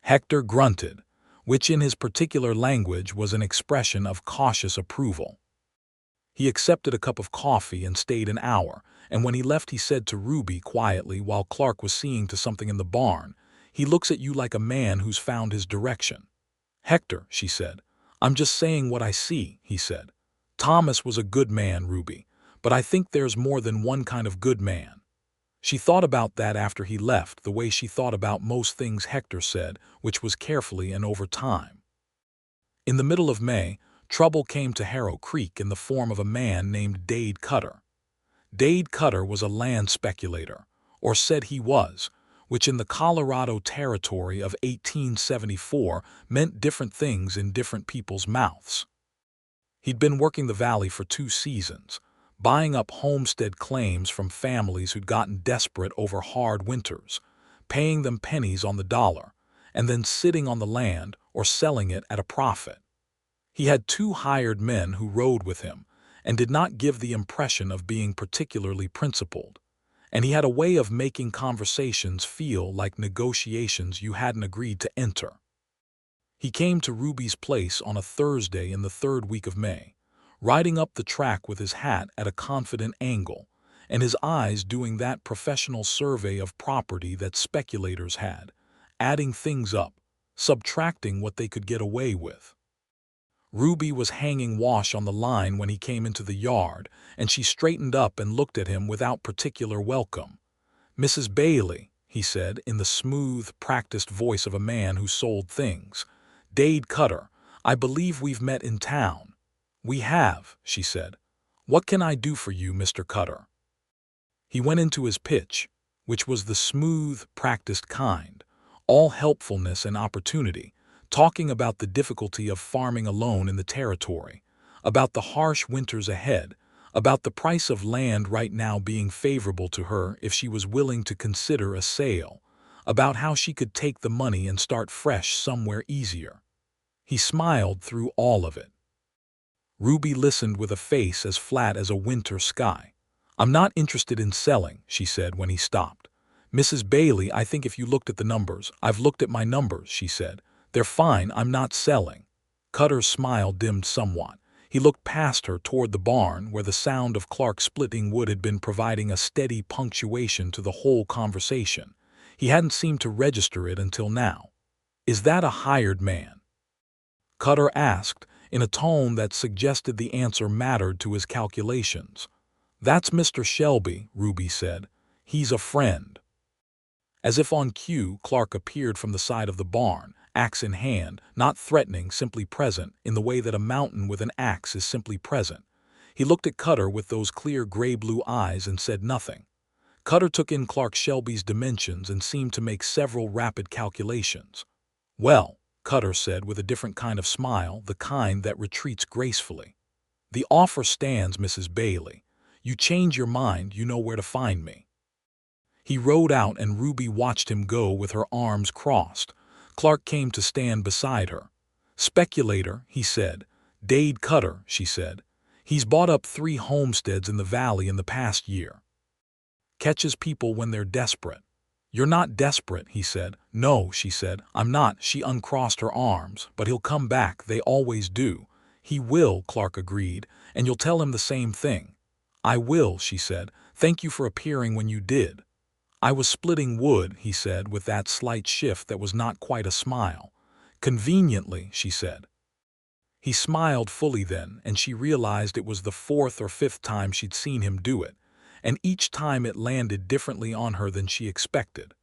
Hector grunted, which in his particular language was an expression of cautious approval. He accepted a cup of coffee and stayed an hour, and when he left he said to Ruby quietly while Clark was seeing to something in the barn, "He looks at you like a man who's found his direction." "Hector," she said. "I'm just saying what I see," he said. "Thomas was a good man, Ruby, but I think there's more than one kind of good man." She thought about that after he left, the way she thought about most things Hector said, which was carefully and over time. In the middle of May, trouble came to Harrow Creek in the form of a man named Dade Cutter. Dade Cutter was a land speculator, or said he was, which in the Colorado Territory of 1874 meant different things in different people's mouths. He'd been working the valley for 2 seasons, buying up homestead claims from families who'd gotten desperate over hard winters, paying them pennies on the dollar, and then sitting on the land or selling it at a profit. He had 2 hired men who rode with him and did not give the impression of being particularly principled, and he had a way of making conversations feel like negotiations you hadn't agreed to enter. He came to Ruby's place on a Thursday in the 3rd week of May, riding up the track with his hat at a confident angle, and his eyes doing that professional survey of property that speculators had, adding things up, subtracting what they could get away with. Ruby was hanging wash on the line when he came into the yard, and she straightened up and looked at him without particular welcome. "Mrs. Bailey," he said in the smooth, practiced voice of a man who sold things. "Dade Cutter, I believe we've met in town." "We have," she said. "What can I do for you, Mr. Cutter?" He went into his pitch, which was the smooth, practiced kind, all helpfulness and opportunity, talking about the difficulty of farming alone in the territory, about the harsh winters ahead, about the price of land right now being favorable to her if she was willing to consider a sale, about how she could take the money and start fresh somewhere easier. He smiled through all of it. Ruby listened with a face as flat as a winter sky. "I'm not interested in selling," she said when he stopped. "Mrs. Bailey, I think if you looked at the numbers—" "I've looked at my numbers," she said. "They're fine, I'm not selling." Cutter's smile dimmed somewhat. He looked past her toward the barn, where the sound of Clark splitting wood had been providing a steady punctuation to the whole conversation. He hadn't seemed to register it until now. "Is that a hired man?" Cutter asked, in a tone that suggested the answer mattered to his calculations. "That's Mr. Shelby," Ruby said. "He's a friend." As if on cue, Clark appeared from the side of the barn, axe in hand, not threatening, simply present, in the way that a mountain with an axe is simply present. He looked at Cutter with those clear gray-blue eyes and said nothing. Cutter took in Clark Shelby's dimensions and seemed to make several rapid calculations. "Well," Cutter said with a different kind of smile, the kind that retreats gracefully. "The offer stands, Mrs. Bailey. You change your mind, you know where to find me." He rode out and Ruby watched him go with her arms crossed. Clark came to stand beside her. "Speculator," he said. "Dade Cutter," she said. "He's bought up 3 homesteads in the valley in the past year." catches people when they're desperate. You're not desperate, he said. No, she said, I'm not. She uncrossed her arms. But he'll come back, they always do. He will, Clark agreed, and you'll tell him the same thing. I will, she said. Thank you for appearing when you did. I was splitting wood, he said, with that slight shift that was not quite a smile. Conveniently, she said. He smiled fully then, and she realized it was the fourth or fifth time she'd seen him do it, and each time it landed differently on her than she expected.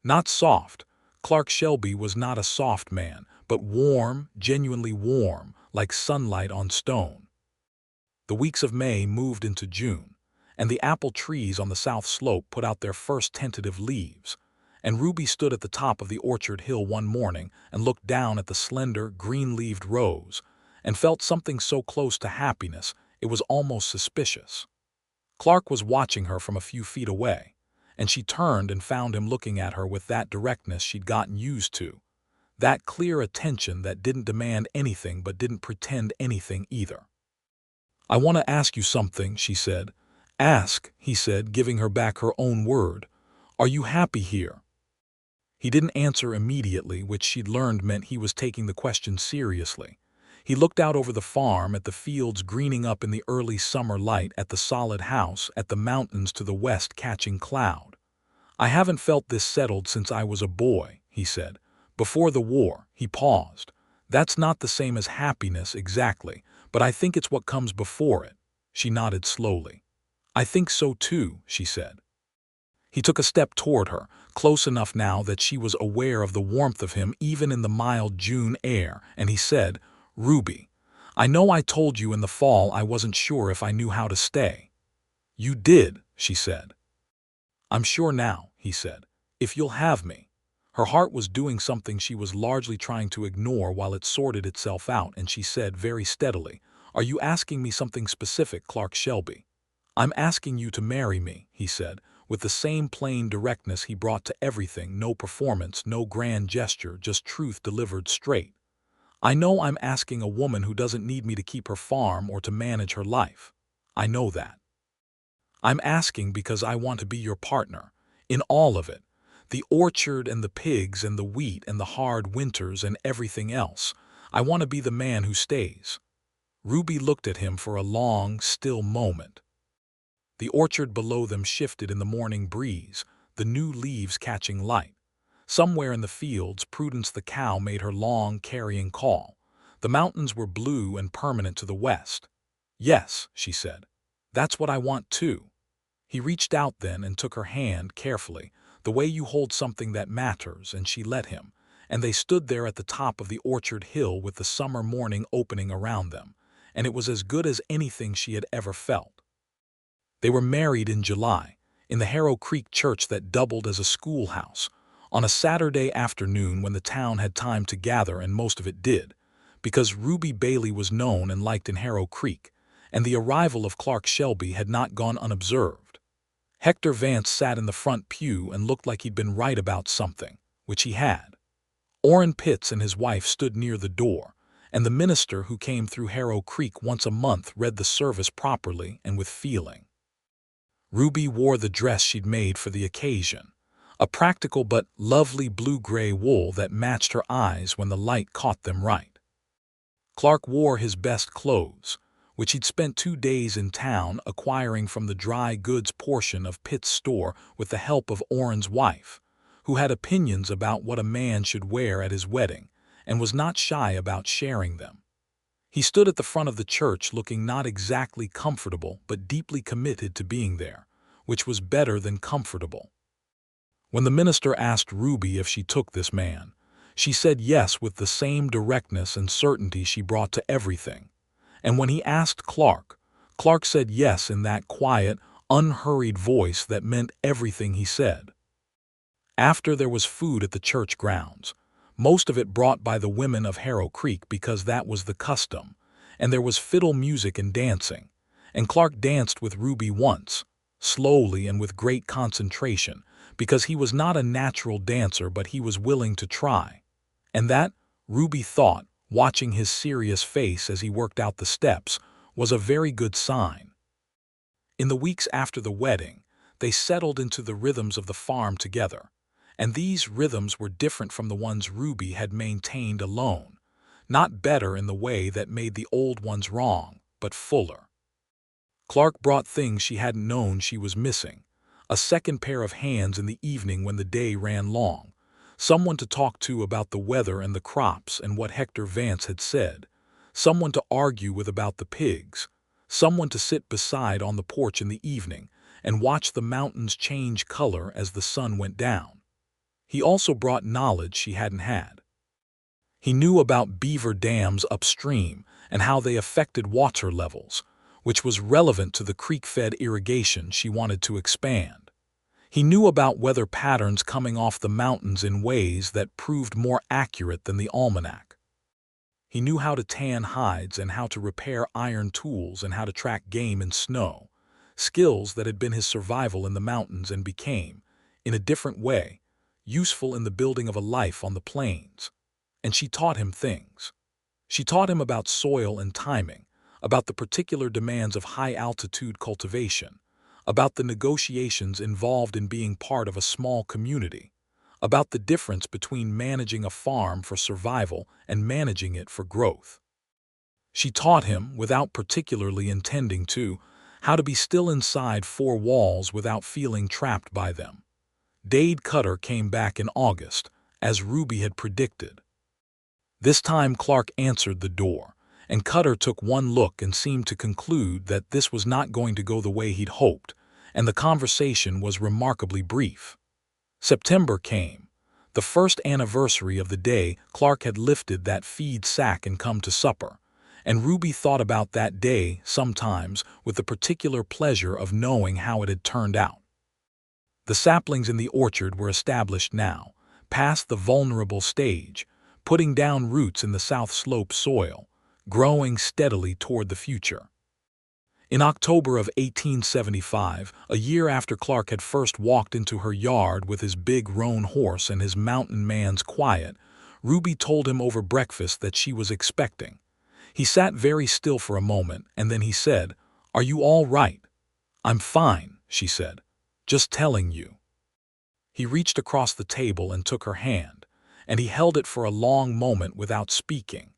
Not soft. Clark Shelby was not a soft man, but warm, genuinely warm, like sunlight on stone. The weeks of May moved into June, and the apple trees on the south slope put out their first tentative leaves, and Ruby stood at the top of the orchard hill one morning and looked down at the slender, green-leaved rose, and felt something so close to happiness it was almost suspicious. Clark was watching her from a few feet away, and she turned and found him looking at her with that directness she'd gotten used to, that clear attention that didn't demand anything but didn't pretend anything either. I want to ask you something, she said. Ask, he said, giving her back her own word. Are you happy here? He didn't answer immediately, which she'd learned meant he was taking the question seriously. He looked out over the farm, at the fields greening up in the early summer light, at the solid house, at the mountains to the west catching cloud. I haven't felt this settled since I was a boy, he said. Before the war, he paused. That's not the same as happiness exactly, but I think it's what comes before it. She nodded slowly. I think so too, she said. He took a step toward her, close enough now that she was aware of the warmth of him even in the mild June air, and he said, Ruby, I know I told you in the fall I wasn't sure if I knew how to stay. You did, she said. I'm sure now, he said, if you'll have me. Her heart was doing something she was largely trying to ignore while it sorted itself out, and she said very steadily, Are you asking me something specific, Clark Shelby? I'm asking you to marry me, he said, with the same plain directness he brought to everything, no performance, no grand gesture, just truth delivered straight. I know I'm asking a woman who doesn't need me to keep her farm or to manage her life. I know that. I'm asking because I want to be your partner, in all of it, the orchard and the pigs and the wheat and the hard winters and everything else. I want to be the man who stays. Ruby looked at him for a long, still moment. The orchard below them shifted in the morning breeze, the new leaves catching light. Somewhere in the fields, Prudence the cow made her long, carrying call. The mountains were blue and permanent to the west. Yes, she said. That's what I want too. He reached out then and took her hand carefully, the way you hold something that matters, and she let him, and they stood there at the top of the orchard hill with the summer morning opening around them, and it was as good as anything she had ever felt. They were married in July, in the Harrow Creek church that doubled as a schoolhouse, on a Saturday afternoon when the town had time to gather, and most of it did, because Ruby Bailey was known and liked in Harrow Creek, and the arrival of Clark Shelby had not gone unobserved. Hector Vance sat in the front pew and looked like he'd been right about something, which he had. Orrin Pitts and his wife stood near the door, and the minister who came through Harrow Creek once a month read the service properly and with feeling. Ruby wore the dress she'd made for the occasion, a practical but lovely blue-gray wool that matched her eyes when the light caught them right. Clark wore his best clothes, which he'd spent 2 days in town acquiring from the dry goods portion of Pitt's store with the help of Orrin's wife, who had opinions about what a man should wear at his wedding and was not shy about sharing them. He stood at the front of the church looking not exactly comfortable but deeply committed to being there, which was better than comfortable. When the minister asked Ruby if she took this man, she said yes with the same directness and certainty she brought to everything. And when he asked Clark, Clark said yes in that quiet, unhurried voice that meant everything he said. After, there was food at the church grounds, most of it brought by the women of Harrow Creek because that was the custom, and there was fiddle music and dancing, and Clark danced with Ruby once, slowly and with great concentration, because he was not a natural dancer but he was willing to try. And that, Ruby thought, watching his serious face as he worked out the steps, was a very good sign. In the weeks after the wedding, They settled into the rhythms of the farm together, and these rhythms were different from the ones Ruby had maintained alone, not better in the way that made the old ones wrong, but fuller. Clark brought things she hadn't known she was missing: a second pair of hands in the evening when the day ran long, someone to talk to about the weather and the crops and what Hector Vance had said, someone to argue with about the pigs, someone to sit beside on the porch in the evening and watch the mountains change color as the sun went down. He also brought knowledge she hadn't had. He knew about beaver dams upstream and how they affected water levels, which was relevant to the creek-fed irrigation she wanted to expand. He knew about weather patterns coming off the mountains in ways that proved more accurate than the almanac. He knew how to tan hides and how to repair iron tools and how to track game in snow, skills that had been his survival in the mountains and became, in a different way, useful in the building of a life on the plains. And she taught him things. She taught him about soil and timing, about the particular demands of high-altitude cultivation, about the negotiations involved in being part of a small community, about the difference between managing a farm for survival and managing it for growth. She taught him, without particularly intending to, how to be still inside four walls without feeling trapped by them. Dade Cutter came back in August, as Ruby had predicted. This time Clark answered the door, and Cutter took one look and seemed to conclude that this was not going to go the way he'd hoped, and the conversation was remarkably brief. September came, the first anniversary of the day Clark had lifted that feed sack and come to supper, and Ruby thought about that day sometimes with the particular pleasure of knowing how it had turned out. The saplings in the orchard were established now, past the vulnerable stage, putting down roots in the south slope soil, growing steadily toward the future. In October of 1875, a year after Clark had first walked into her yard with his big roan horse and his mountain man's quiet, Ruby told him over breakfast that she was expecting. He sat very still for a moment, and then he said, "Are you all right?" "I'm fine," she said. "Just telling you." He reached across the table and took her hand, and he held it for a long moment without speaking,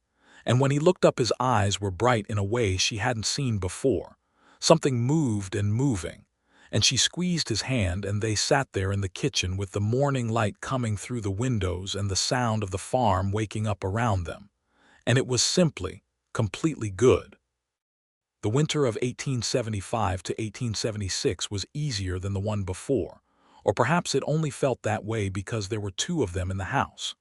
and when he looked up his eyes were bright in a way she hadn't seen before. Something moved and moving, and she squeezed his hand, and they sat there in the kitchen with the morning light coming through the windows and the sound of the farm waking up around them. And it was simply, completely good. The winter of 1875 to 1876 was easier than the one before, or perhaps it only felt that way because there were two of them in the house.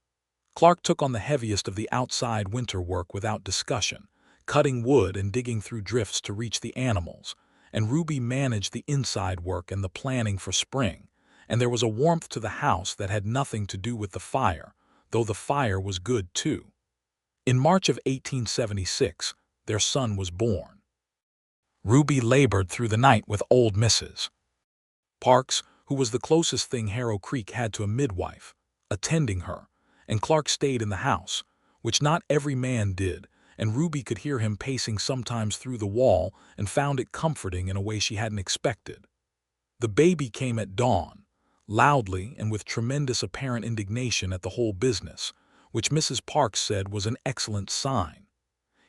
Clark took on the heaviest of the outside winter work without discussion, cutting wood and digging through drifts to reach the animals, and Ruby managed the inside work and the planning for spring, and there was a warmth to the house that had nothing to do with the fire, though the fire was good too. In March of 1876, their son was born. Ruby labored through the night with old Mrs. Parks, who was the closest thing Harrow Creek had to a midwife, attending her, and Clark stayed in the house, which not every man did, and Ruby could hear him pacing sometimes through the wall and found it comforting in a way she hadn't expected. The baby came at dawn, loudly and with tremendous apparent indignation at the whole business, which Mrs. Parks said was an excellent sign.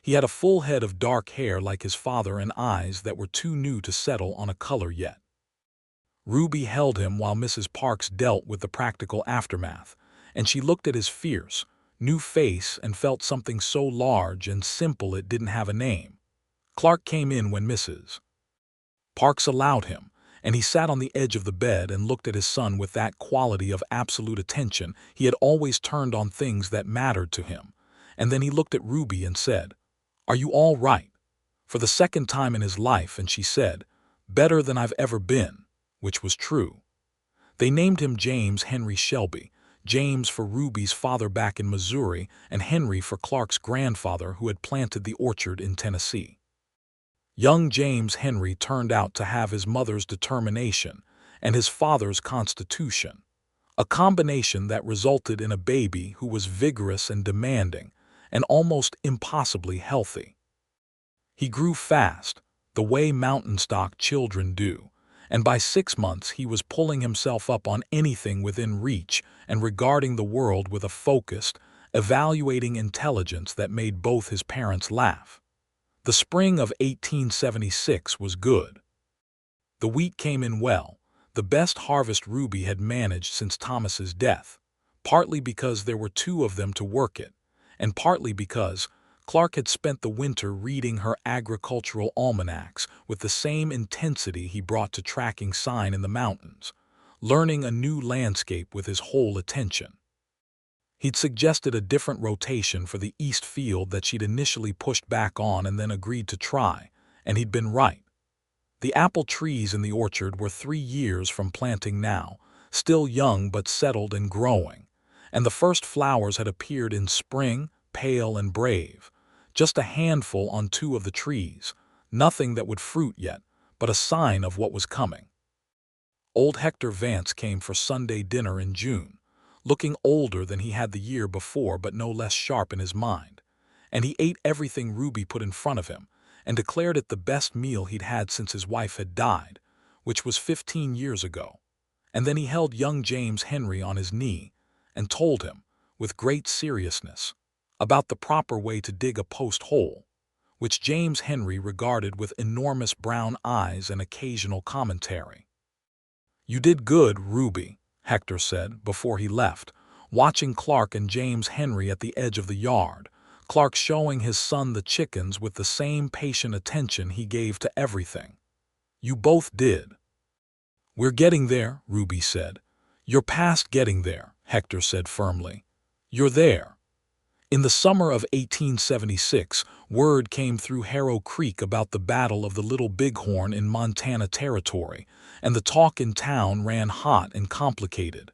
He had a full head of dark hair like his father and eyes that were too new to settle on a color yet. Ruby held him while Mrs. Parks dealt with the practical aftermath, and she looked at his fierce, new face and felt something so large and simple it didn't have a name. Clark came in when Mrs. Parks allowed him, and he sat on the edge of the bed and looked at his son with that quality of absolute attention he had always turned on things that mattered to him, and then he looked at Ruby and said, "Are you all right?" for the second time in his life, and she said, "Better than I've ever been," which was true. They named him James Henry Shelby, James for Ruby's father back in Missouri, and Henry for Clark's grandfather who had planted the orchard in Tennessee. Young James Henry turned out to have his mother's determination and his father's constitution, a combination that resulted in a baby who was vigorous and demanding and almost impossibly healthy. He grew fast, the way mountain stock children do, and by 6 months he was pulling himself up on anything within reach and regarding the world with a focused, evaluating intelligence that made both his parents laugh. The spring of 1876 was good. The wheat came in well, the best harvest Ruby had managed since Thomas's death, partly because there were two of them to work it, and partly because Clark had spent the winter reading her agricultural almanacs with the same intensity he brought to tracking sign in the mountains, learning a new landscape with his whole attention. He'd suggested a different rotation for the east field that she'd initially pushed back on and then agreed to try, and he'd been right. The apple trees in the orchard were 3 years from planting now, still young but settled and growing, and the first flowers had appeared in spring, pale and brave, just a handful on 2 of the trees, nothing that would fruit yet, but a sign of what was coming. Old Hector Vance came for Sunday dinner in June, looking older than he had the year before but no less sharp in his mind, and he ate everything Ruby put in front of him, and declared it the best meal he'd had since his wife had died, which was 15 years ago. And then he held young James Henry on his knee and told him, with great seriousness, about the proper way to dig a post hole, which James Henry regarded with enormous brown eyes and occasional commentary. "You did good, Ruby," Hector said before he left, watching Clark and James Henry at the edge of the yard, Clark showing his son the chickens with the same patient attention he gave to everything. "You both did." "We're getting there," Ruby said. "You're past getting there," Hector said firmly. "You're there." In the summer of 1876, word came through Harrow Creek about the Battle of the Little Bighorn in Montana Territory, and the talk in town ran hot and complicated.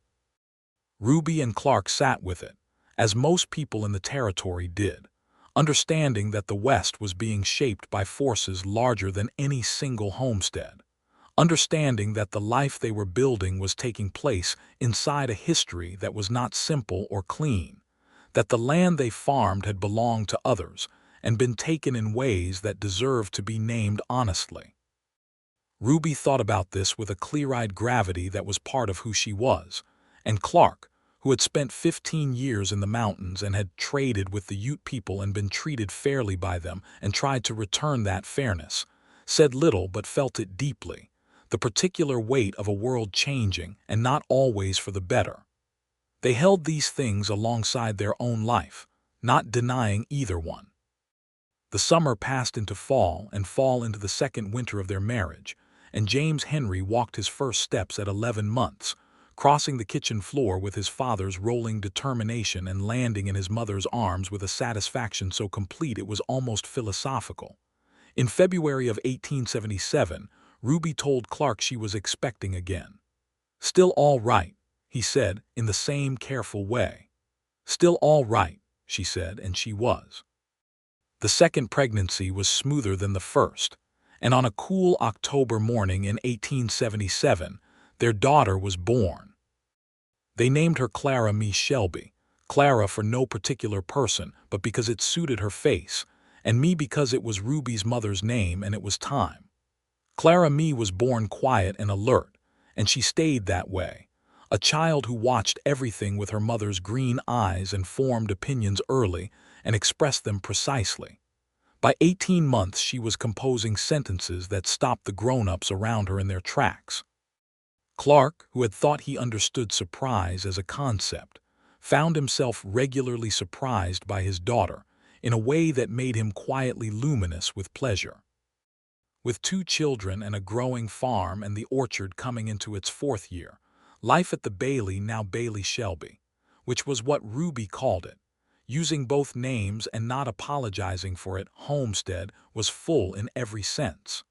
Ruby and Clark sat with it, as most people in the territory did, understanding that the West was being shaped by forces larger than any single homestead, understanding that the life they were building was taking place inside a history that was not simple or clean, that the land they farmed had belonged to others and been taken in ways that deserved to be named honestly. Ruby thought about this with a clear-eyed gravity that was part of who she was, and Clark, who had spent 15 years in the mountains and had traded with the Ute people and been treated fairly by them and tried to return that fairness, said little but felt it deeply, the particular weight of a world changing and not always for the better. They held these things alongside their own life, not denying either one. The summer passed into fall and fall into the second winter of their marriage, and James Henry walked his first steps at 11 months, crossing the kitchen floor with his father's rolling determination and landing in his mother's arms with a satisfaction so complete it was almost philosophical. In February of 1877, Ruby told Clark she was expecting again. "Still all right," he said in the same careful way. "Still all right," she said, and she was. The second pregnancy was smoother than the first, and on a cool October morning in 1877, their daughter was born. They named her Clara Shelby, Clara for no particular person, but because it suited her face, and Me because it was Ruby's mother's name and it was time. Clara was born quiet and alert, and she stayed that way, a child who watched everything with her mother's green eyes and formed opinions early and expressed them precisely. By 18 months she was composing sentences that stopped the grown-ups around her in their tracks. Clark, who had thought he understood surprise as a concept, found himself regularly surprised by his daughter in a way that made him quietly luminous with pleasure. With 2 children and a growing farm and the orchard coming into its 4th year, life at the Bailey, now Bailey Shelby, which was what Ruby called it, using both names and not apologizing for it, homestead, was full in every sense.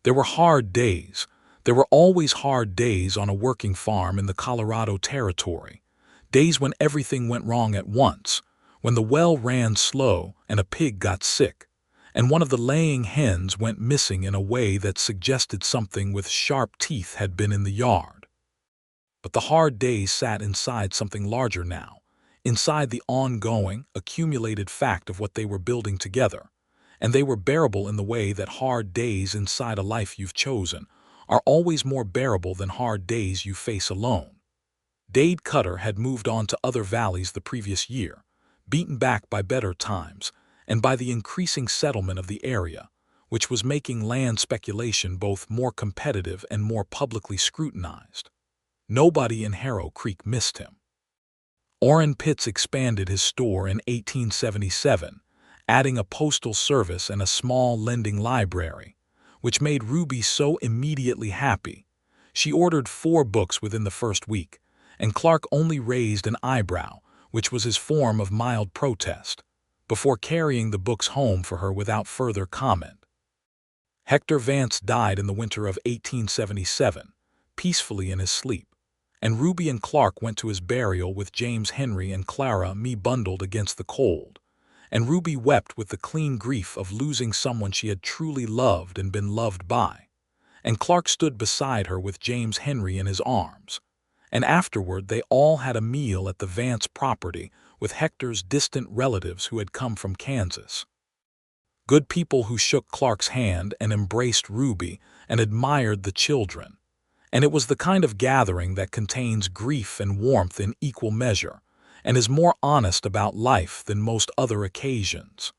There were hard days. There were always hard days on a working farm in the Colorado Territory, days when everything went wrong at once, when the well ran slow and a pig got sick, and one of the laying hens went missing in a way that suggested something with sharp teeth had been in the yard. But the hard days sat inside something larger now, inside the ongoing, accumulated fact of what they were building together, and they were bearable in the way that hard days inside a life you've chosen are always more bearable than hard days you face alone. Dade Cutter had moved on to other valleys the previous year, beaten back by better times and by the increasing settlement of the area, which was making land speculation both more competitive and more publicly scrutinized. Nobody in Harrow Creek missed him. Orrin Pitts expanded his store in 1877, adding a postal service and a small lending library, which made Ruby so immediately happy. She ordered 4 books within the first week, and Clark only raised an eyebrow, which was his form of mild protest, before carrying the books home for her without further comment. Hector Vance died in the winter of 1877, peacefully in his sleep, and Ruby and Clark went to his burial with James Henry and Clara bundled against the cold, and Ruby wept with the clean grief of losing someone she had truly loved and been loved by, and Clark stood beside her with James Henry in his arms, and afterward they all had a meal at the Vance property with Hector's distant relatives who had come from Kansas. Good people who shook Clark's hand and embraced Ruby and admired the children, and it was the kind of gathering that contains grief and warmth in equal measure, and is more honest about life than most other occasions.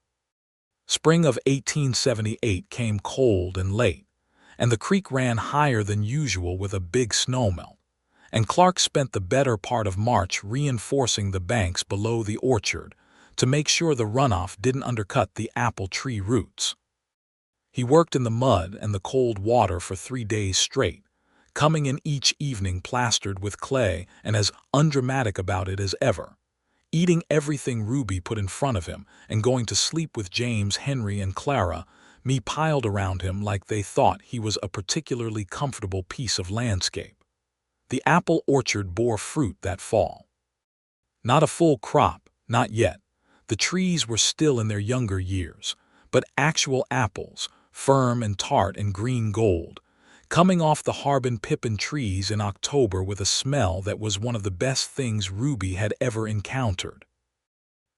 Spring of 1878 came cold and late, and the creek ran higher than usual with a big snowmelt, and Clark spent the better part of March reinforcing the banks below the orchard to make sure the runoff didn't undercut the apple tree roots. He worked in the mud and the cold water for 3 days straight, coming in each evening plastered with clay and as undramatic about it as ever, eating everything Ruby put in front of him and going to sleep with James Henry and Clara, piled around him like they thought he was a particularly comfortable piece of landscape. The apple orchard bore fruit that fall. Not a full crop, not yet. The trees were still in their younger years, but actual apples, firm and tart and green gold, coming off the Harbin pippin trees in October with a smell that was one of the best things Ruby had ever encountered.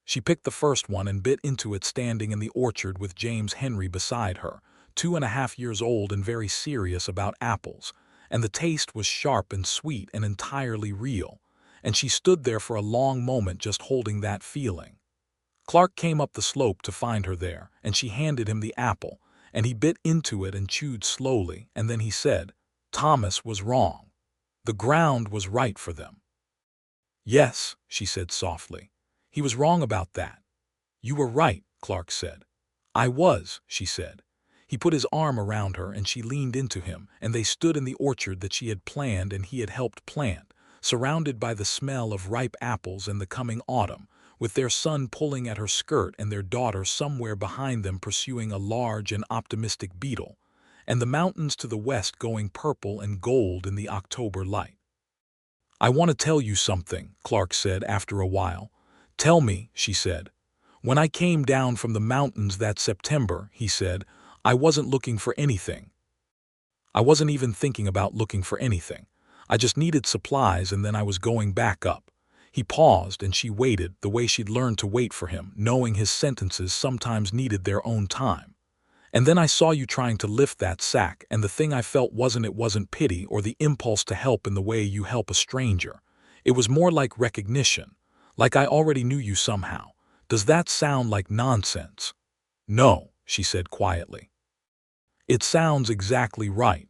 She picked the first one and bit into it standing in the orchard with James Henry beside her, 2.5 years old and very serious about apples, and the taste was sharp and sweet and entirely real, and she stood there for a long moment just holding that feeling. Clark came up the slope to find her there, and she handed him the apple, and he bit into it and chewed slowly, and then he said, "Thomas was wrong. The ground was right for them." "Yes," she said softly. "He was wrong about that." "You were right," Clark said. "I was," she said. He put his arm around her and she leaned into him, and they stood in the orchard that she had planned and he had helped plant, surrounded by the smell of ripe apples and the coming autumn, with their son pulling at her skirt and their daughter somewhere behind them pursuing a large and optimistic beetle, and the mountains to the west going purple and gold in the October light. "I want to tell you something," Clark said after a while. "Tell me," she said. "When I came down from the mountains that September," he said, "I wasn't looking for anything. I wasn't even thinking about looking for anything. I just needed supplies and then I was going back up." He paused and she waited the way she'd learned to wait for him, knowing his sentences sometimes needed their own time. "And then I saw you trying to lift that sack, and the thing I felt wasn't pity or the impulse to help in the way you help a stranger. It was more like recognition, like I already knew you somehow. Does that sound like nonsense?" "No," she said quietly. "It sounds exactly right.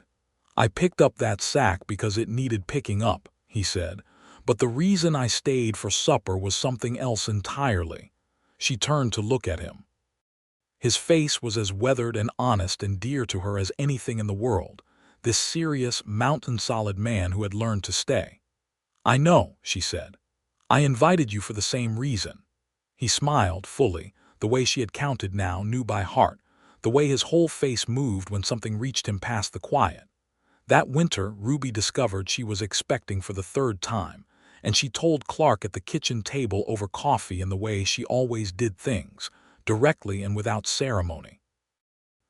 I picked up that sack because it needed picking up," he said. "But the reason I stayed for supper was something else entirely." She turned to look at him. His face was as weathered and honest and dear to her as anything in the world, this serious, mountain-solid man who had learned to stay. "I know," she said. "I invited you for the same reason." He smiled fully, the way she had counted now, knew by heart, the way his whole face moved when something reached him past the quiet. That winter, Ruby discovered she was expecting for the 3rd time, and she told Clark at the kitchen table over coffee in the way she always did things, directly and without ceremony.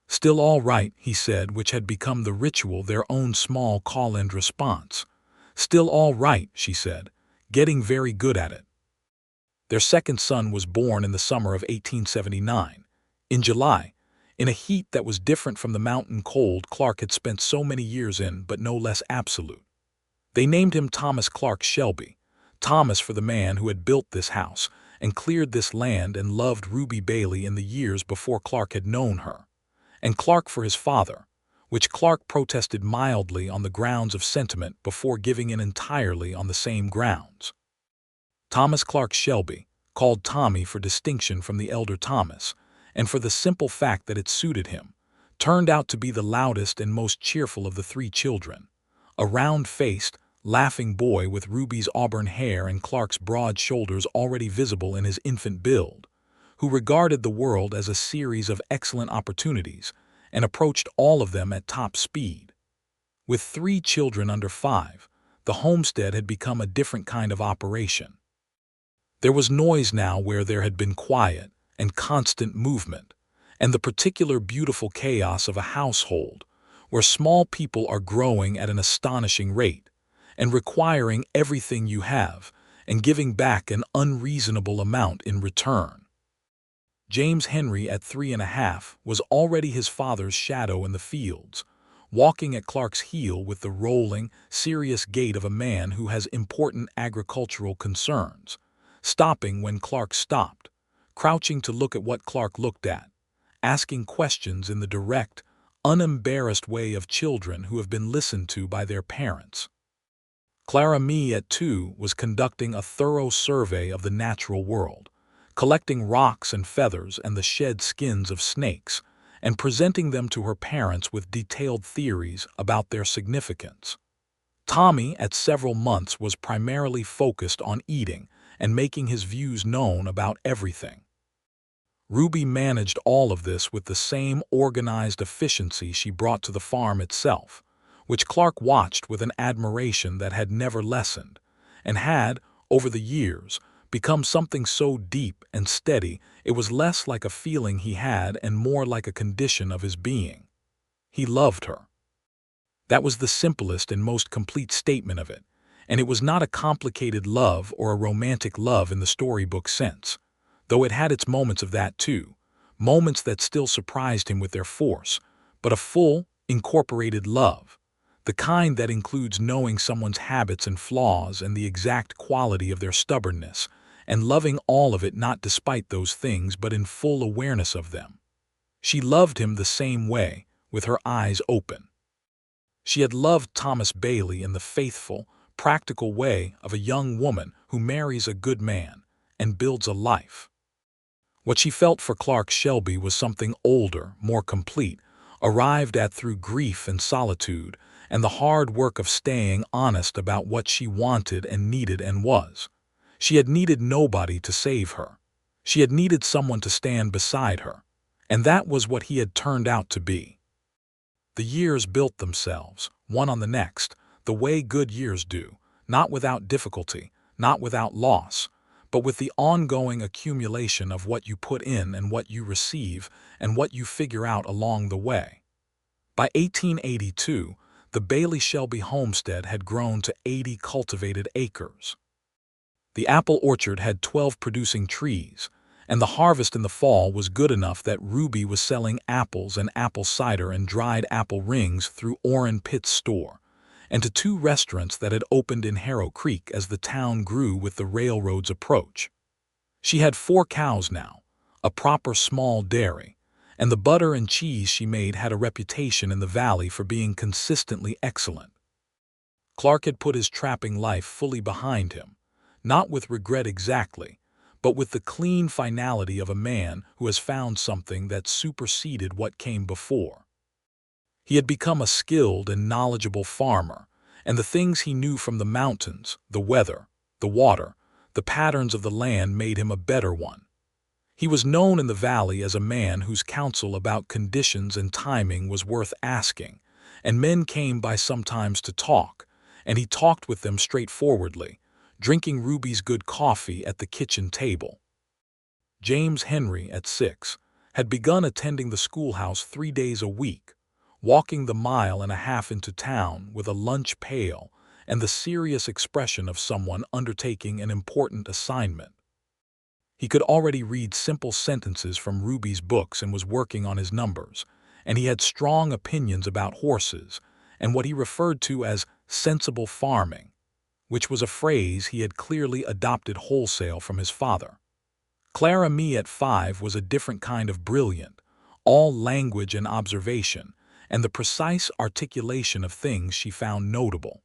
"Still all right," he said, which had become the ritual, their own small call-in response. "Still all right," she said, "getting very good at it." Their second son was born in the summer of 1879. In July, in a heat that was different from the mountain cold Clark had spent so many years in, but no less absolute. They named him Thomas Clark Shelby, Thomas for the man who had built this house and cleared this land and loved Ruby Bailey in the years before Clark had known her, and Clark for his father, which Clark protested mildly on the grounds of sentiment before giving in entirely on the same grounds. Thomas Clark Shelby, called Tommy for distinction from the elder Thomas, and for the simple fact that it suited him, turned out to be the loudest and most cheerful of the three children, a round-faced, laughing boy with Ruby's auburn hair and Clark's broad shoulders already visible in his infant build, who regarded the world as a series of excellent opportunities and approached all of them at top speed. With 3 children under 5, the homestead had become a different kind of operation. There was noise now where there had been quiet and constant movement, and the particular beautiful chaos of a household where small people are growing at an astonishing rate and requiring everything you have and giving back an unreasonable amount in return. James Henry at 3.5 was already his father's shadow in the fields, walking at Clark's heel with the rolling, serious gait of a man who has important agricultural concerns, stopping when Clark stopped, crouching to look at what Clark looked at, asking questions in the direct, unembarrassed way of children who have been listened to by their parents. Clara Mee at 2 was conducting a thorough survey of the natural world, collecting rocks and feathers and the shed skins of snakes, and presenting them to her parents with detailed theories about their significance. Tommy, at several months, was primarily focused on eating and making his views known about everything. Ruby managed all of this with the same organized efficiency she brought to the farm itself, which Clark watched with an admiration that had never lessened, and had, over the years, become something so deep and steady it was less like a feeling he had and more like a condition of his being. He loved her. That was the simplest and most complete statement of it, and it was not a complicated love or a romantic love in the storybook sense, though it had its moments of that too, moments that still surprised him with their force, but a full, incorporated love, the kind that includes knowing someone's habits and flaws and the exact quality of their stubbornness, and loving all of it not despite those things but in full awareness of them. She loved him the same way, with her eyes open. She had loved Thomas Bailey in the faithful, practical way of a young woman who marries a good man and builds a life. What she felt for Clark Shelby was something older, more complete, arrived at through grief and solitude, and the hard work of staying honest about what she wanted and needed and was. She had needed nobody to save her. She had needed someone to stand beside her, and that was what he had turned out to be. The years built themselves, one on the next, the way good years do, not without difficulty, not without loss, but with the ongoing accumulation of what you put in and what you receive and what you figure out along the way. By 1882, the Bailey Shelby homestead had grown to 80 cultivated acres. The apple orchard had 12 producing trees, and the harvest in the fall was good enough that Ruby was selling apples and apple cider and dried apple rings through Orrin Pitt's store, and to 2 restaurants that had opened in Harrow Creek as the town grew with the railroad's approach. She had 4 cows now, a proper small dairy, and the butter and cheese she made had a reputation in the valley for being consistently excellent. Clark had put his trapping life fully behind him, not with regret exactly, but with the clean finality of a man who has found something that superseded what came before. He had become a skilled and knowledgeable farmer, and the things he knew from the mountains, the weather, the water, the patterns of the land made him a better one. He was known in the valley as a man whose counsel about conditions and timing was worth asking, and men came by sometimes to talk, and he talked with them straightforwardly, drinking Ruby's good coffee at the kitchen table. James Henry, at 6, had begun attending the schoolhouse 3 days a week, walking the 1.5 miles into town with a lunch pail and the serious expression of someone undertaking an important assignment. He could already read simple sentences from Ruby's books and was working on his numbers, and he had strong opinions about horses and what he referred to as sensible farming, which was a phrase he had clearly adopted wholesale from his father. Clara Mee at 5 was a different kind of brilliant, all language and observation, and the precise articulation of things she found notable.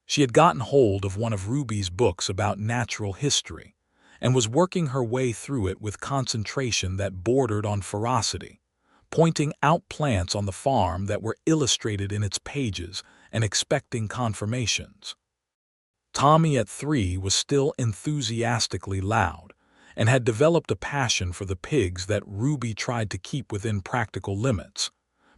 She had gotten hold of one of Ruby's books about natural history, and was working her way through it with concentration that bordered on ferocity, pointing out plants on the farm that were illustrated in its pages and expecting confirmations. Tommy at 3 was still enthusiastically loud, and had developed a passion for the pigs that Ruby tried to keep within practical limits,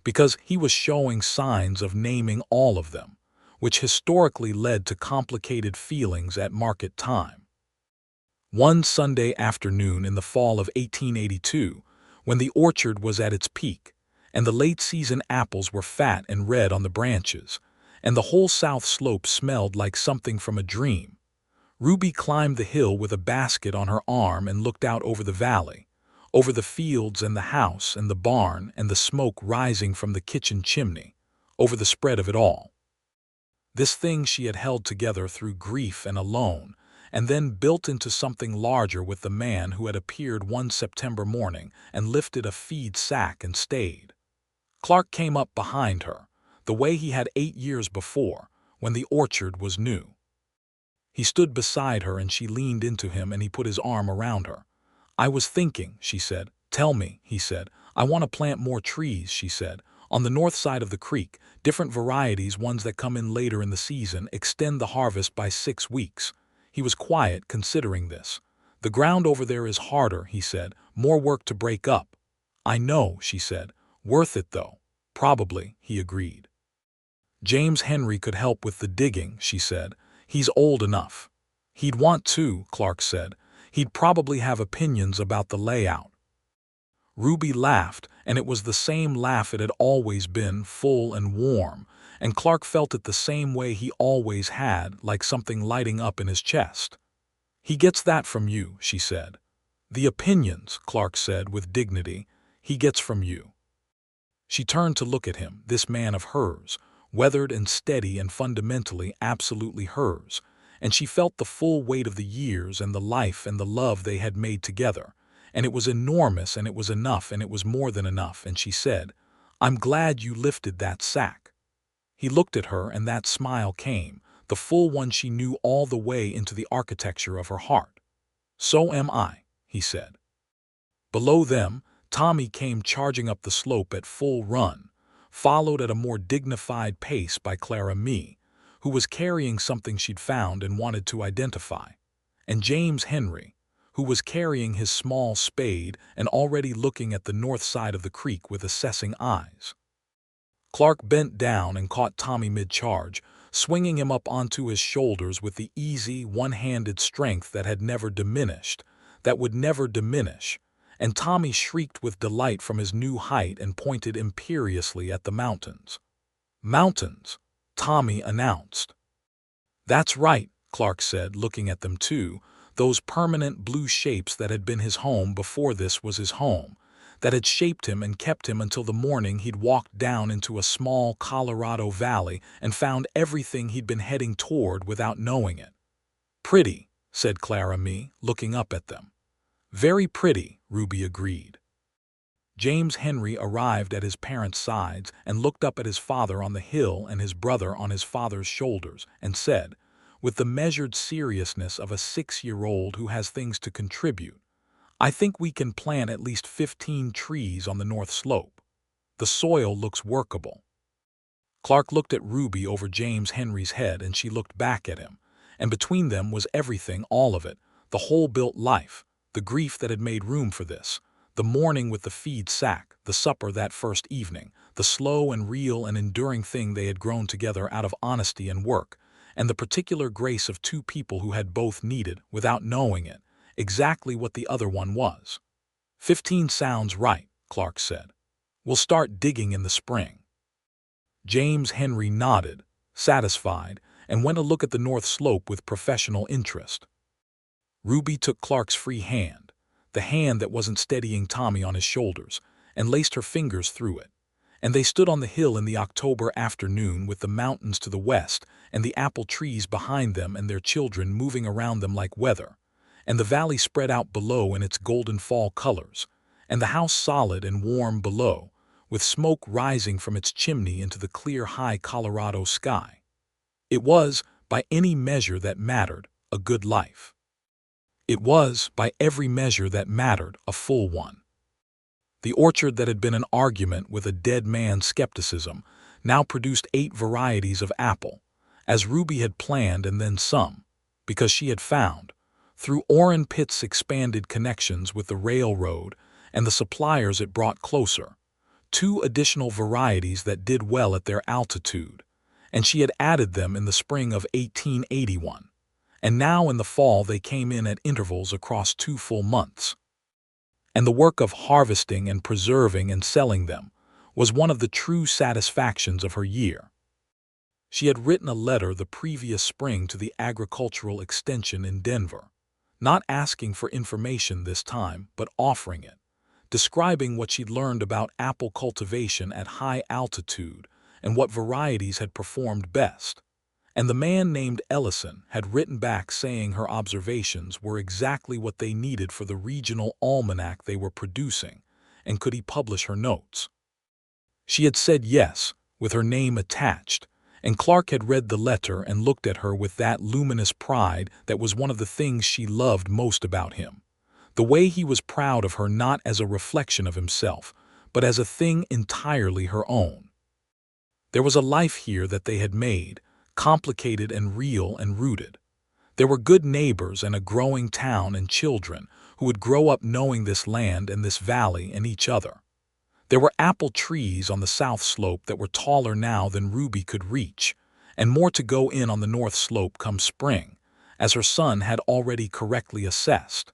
because he was showing signs of naming all of them, which historically led to complicated feelings at market time. One Sunday afternoon in the fall of 1882, when the orchard was at its peak, and the late-season apples were fat and red on the branches, and the whole south slope smelled like something from a dream, Ruby climbed the hill with a basket on her arm and looked out over the valley, over the fields and the house and the barn and the smoke rising from the kitchen chimney, over the spread of it all. This thing she had held together through grief and alone, and then built into something larger with the man who had appeared one September morning and lifted a feed sack and stayed. Clark came up behind her, the way he had 8 years before, when the orchard was new. He stood beside her and she leaned into him and he put his arm around her. "I was thinking," she said. "Tell me," he said. "I want to plant more trees," she said. "On the north side of the creek, different varieties, ones that come in later in the season, extend the harvest by 6 weeks. He was quiet, considering this. "The ground over there is harder," he said. "More work to break up." "I know," she said. "Worth it, though." "Probably," he agreed. "James Henry could help with the digging," she said. "He's old enough." "He'd want to," Clark said. "He'd probably have opinions about the layout." Ruby laughed, and it was the same laugh it had always been, full and warm, and Clark felt it the same way he always had, like something lighting up in his chest. "He gets that from you," she said. "The opinions," Clark said with dignity, "he gets from you." She turned to look at him, this man of hers, weathered and steady and fundamentally absolutely hers, and she felt the full weight of the years and the life and the love they had made together, and it was enormous and it was enough and it was more than enough, and she said, "I'm glad you lifted that sack." He looked at her and that smile came, the full one she knew all the way into the architecture of her heart. "So am I," he said. Below them, Tommy came charging up the slope at full run, followed at a more dignified pace by Clara Mee, who was carrying something she'd found and wanted to identify, and James Henry, who was carrying his small spade and already looking at the north side of the creek with assessing eyes. Clark bent down and caught Tommy mid-charge, swinging him up onto his shoulders with the easy, one-handed strength that had never diminished, that would never diminish, and Tommy shrieked with delight from his new height and pointed imperiously at the mountains. "Mountains," Tommy announced. "That's right," Clark said, looking at them too, those permanent blue shapes that had been his home before this was his home, that had shaped him and kept him until the morning he'd walked down into a small Colorado valley and found everything he'd been heading toward without knowing it. "Pretty," said Clara Mee, looking up at them. "Very pretty," Ruby agreed. James Henry arrived at his parents' sides and looked up at his father on the hill and his brother on his father's shoulders and said, with the measured seriousness of a 6-year-old who has things to contribute, "I think we can plant at least 15 trees on the north slope. The soil looks workable." Clark looked at Ruby over James Henry's head and she looked back at him, and between them was everything, all of it, the whole built life, the grief that had made room for this, the morning with the feed sack, the supper that first evening, the slow and real and enduring thing they had grown together out of honesty and work, and the particular grace of two people who had both needed, without knowing it, exactly what the other one was. 15 sounds right," Clark said. "We'll start digging in the spring." James Henry nodded, satisfied, and went to look at the north slope with professional interest. Ruby took Clark's free hand, the hand that wasn't steadying Tommy on his shoulders, and laced her fingers through it. And they stood on the hill in the October afternoon with the mountains to the west and the apple trees behind them and their children moving around them like weather, and the valley spread out below in its golden fall colors, and the house solid and warm below, with smoke rising from its chimney into the clear high Colorado sky. It was, by any measure that mattered, a good life. It was, by every measure that mattered, a full one. The orchard that had been an argument with a dead man's skepticism now produced 8 varieties of apple, as Ruby had planned, and then some, because she had found, through Orrin Pitt's expanded connections with the railroad and the suppliers it brought closer, 2 additional varieties that did well at their altitude, and she had added them in the spring of 1881, and now in the fall they came in at intervals across 2 full months. And the work of harvesting and preserving and selling them was one of the true satisfactions of her year. She had written a letter the previous spring to the agricultural extension in Denver, not asking for information this time, but offering it, describing what she'd learned about apple cultivation at high altitude and what varieties had performed best. And the man named Ellison had written back saying her observations were exactly what they needed for the regional almanac they were producing, and could he publish her notes. She had said yes, with her name attached, and Clark had read the letter and looked at her with that luminous pride that was one of the things she loved most about him, the way he was proud of her not as a reflection of himself, but as a thing entirely her own. There was a life here that they had made, complicated and real and rooted. There were good neighbors and a growing town and children who would grow up knowing this land and this valley and each other. There were apple trees on the south slope that were taller now than Ruby could reach, and more to go in on the north slope come spring, as her son had already correctly assessed.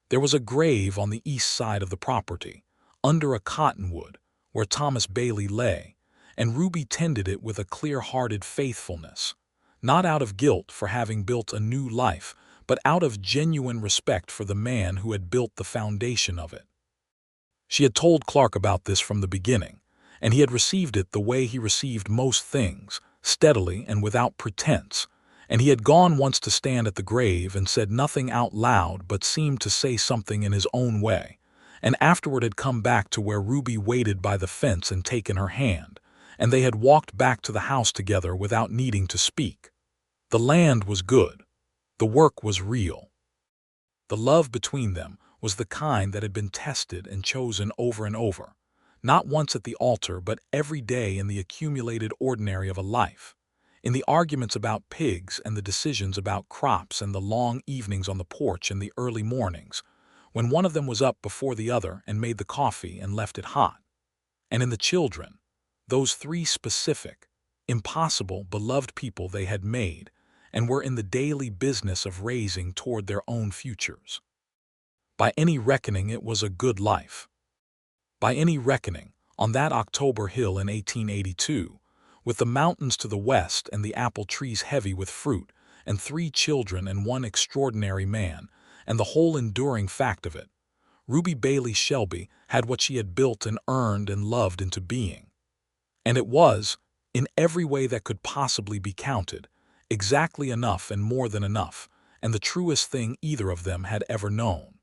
There was a grave on the east side of the property, under a cottonwood, where Thomas Bailey lay, and Ruby tended it with a clear-hearted faithfulness, not out of guilt for having built a new life, but out of genuine respect for the man who had built the foundation of it. She had told Clark about this from the beginning, and he had received it the way he received most things, steadily and without pretense, and he had gone once to stand at the grave and said nothing out loud but seemed to say something in his own way, and afterward had come back to where Ruby waited by the fence and taken her hand, and they had walked back to the house together without needing to speak. The land was good. The work was real. The love between them was the kind that had been tested and chosen over and over, not once at the altar but every day in the accumulated ordinary of a life, in the arguments about pigs and the decisions about crops and the long evenings on the porch and the early mornings, when one of them was up before the other and made the coffee and left it hot, and in the children, those 3 specific, impossible, beloved people they had made and were in the daily business of raising toward their own futures. By any reckoning, it was a good life. By any reckoning, on that October hill in 1882, with the mountains to the west and the apple trees heavy with fruit, and 3 children and 1 extraordinary man, and the whole enduring fact of it, Ruby Bailey Shelby had what she had built and earned and loved into being. And it was, in every way that could possibly be counted, exactly enough and more than enough, and the truest thing either of them had ever known.